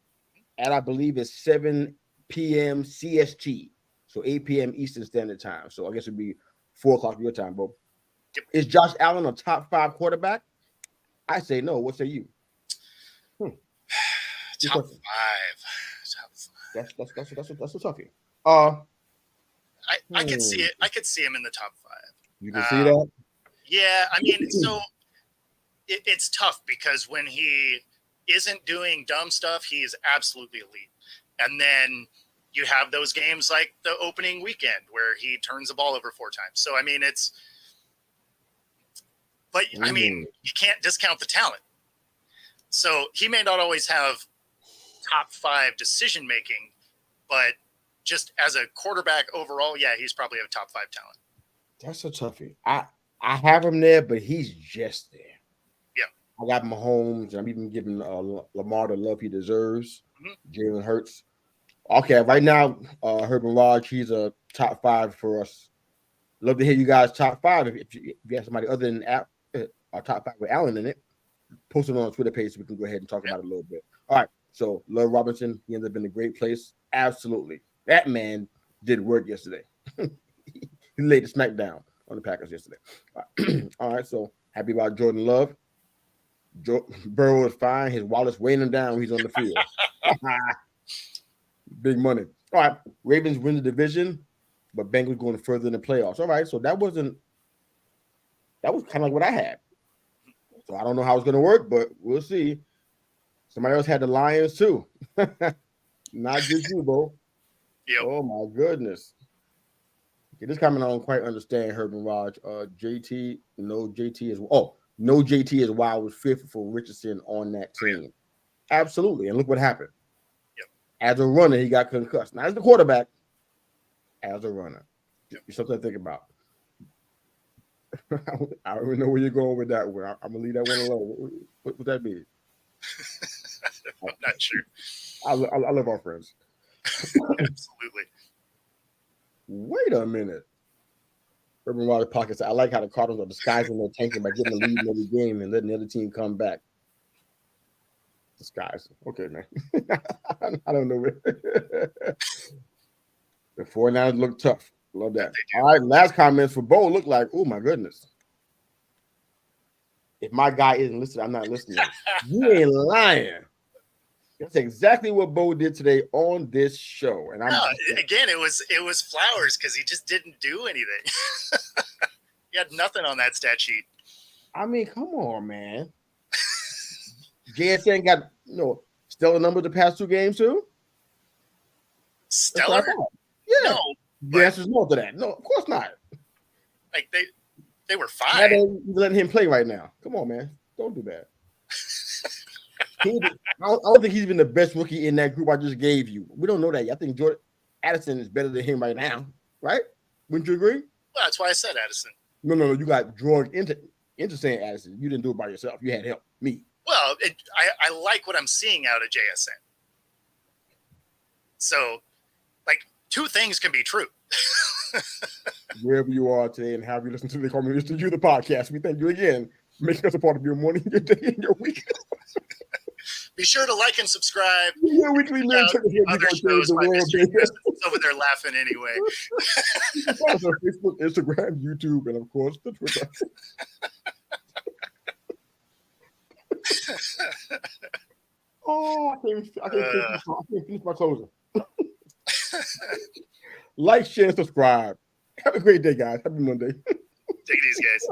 at, I believe, it's 7 p.m. CST, so 8 p.m. Eastern Standard Time. So I guess it'd be 4 o'clock your time, bro. Yep. Is Josh Allen a top 5 quarterback? I say no. What say you? Top 5. That's a toughie. I could see it. I could see him in the top 5. You can see that? Yeah, I mean, so it's tough because when he isn't doing dumb stuff, he is absolutely elite. And then you have those games like the opening weekend where he turns the ball over 4 times. So, I mean, I mean, you can't discount the talent. So he may not always have top 5 decision-making, but just as a quarterback overall, yeah, he's probably a top 5 talent. That's a toughie. I have him there, but he's just there. Yeah. I got Mahomes, and I'm even giving Lamar the love he deserves. Jalen Hurts. Okay, right now, Herb and Raj, he's a top 5 for us. Love to hear you guys top 5. If you have somebody other than our top 5 with Allen in it, post it on our Twitter page so we can go ahead and talk about it a little bit. All right, so Love Robinson, he ended up in a great place. Absolutely. That man did work yesterday. He laid the smack down on the Packers yesterday. All right, so happy about Jordan Love. Burrow is fine. His wallet's weighing him down when he's on the field. Big money. All right, Ravens win the division, but Bengals going further in the playoffs. All right, so that was kind of like what I had. So I don't know how it's going to work, but we'll see. Somebody else had the Lions too. Not just you, bro. Yep. Oh my goodness. Okay, this comment I don't quite understand, Herb and Raj. JT is why I was fearful for Richardson on that team. Absolutely. And look what happened. Yep. As a runner, he got concussed. Not as the quarterback, as a runner. Yep. Something to think about. I don't even know where you're going with that one. I'm gonna leave that one alone. What would that be? I'm not sure. I love our friends. Absolutely. Wait a minute. Urban Water Pockets. I like how the Cardinals are disguising their tanking by getting the lead in every game and letting the other team come back. Disguise. Okay, man. I don't know. The 49ers look tough. Love that. All right, last comments for Bo look like, oh my goodness. If my guy isn't listening, I'm not listening. You ain't lying. That's exactly what Bo did today on this show. And again, it was flowers because he just didn't do anything. He had nothing on that stat sheet. I mean, come on, man. JSN got stellar numbers the past 2 games too. Stellar? Yeah. No. The answer's no to that. No, of course not. Like they were fine. You're letting him play right now. Come on, man. Don't do that. I don't think he's even the best rookie in that group I just gave you. We don't know that yet. I think Jordan Addison is better than him right now, right? Wouldn't you agree? Well, that's why I said Addison. No. You got drawn into saying Addison. You didn't do it by yourself. You had help. Me. Well, I like what I'm seeing out of JSN. So, like, 2 things can be true. Wherever you are today and have you listened to the Communist to You, the podcast, we thank you again for making us a part of your morning, your day, and your week. Be sure to like and subscribe. Your weekly man other shows. My mystery Christmas over there laughing anyway. On Facebook, Instagram, YouTube, and of course the Twitter. Oh, I can't finish my closing. Like, share, subscribe. Have a great day, guys. Happy Monday. Take it easy, guys.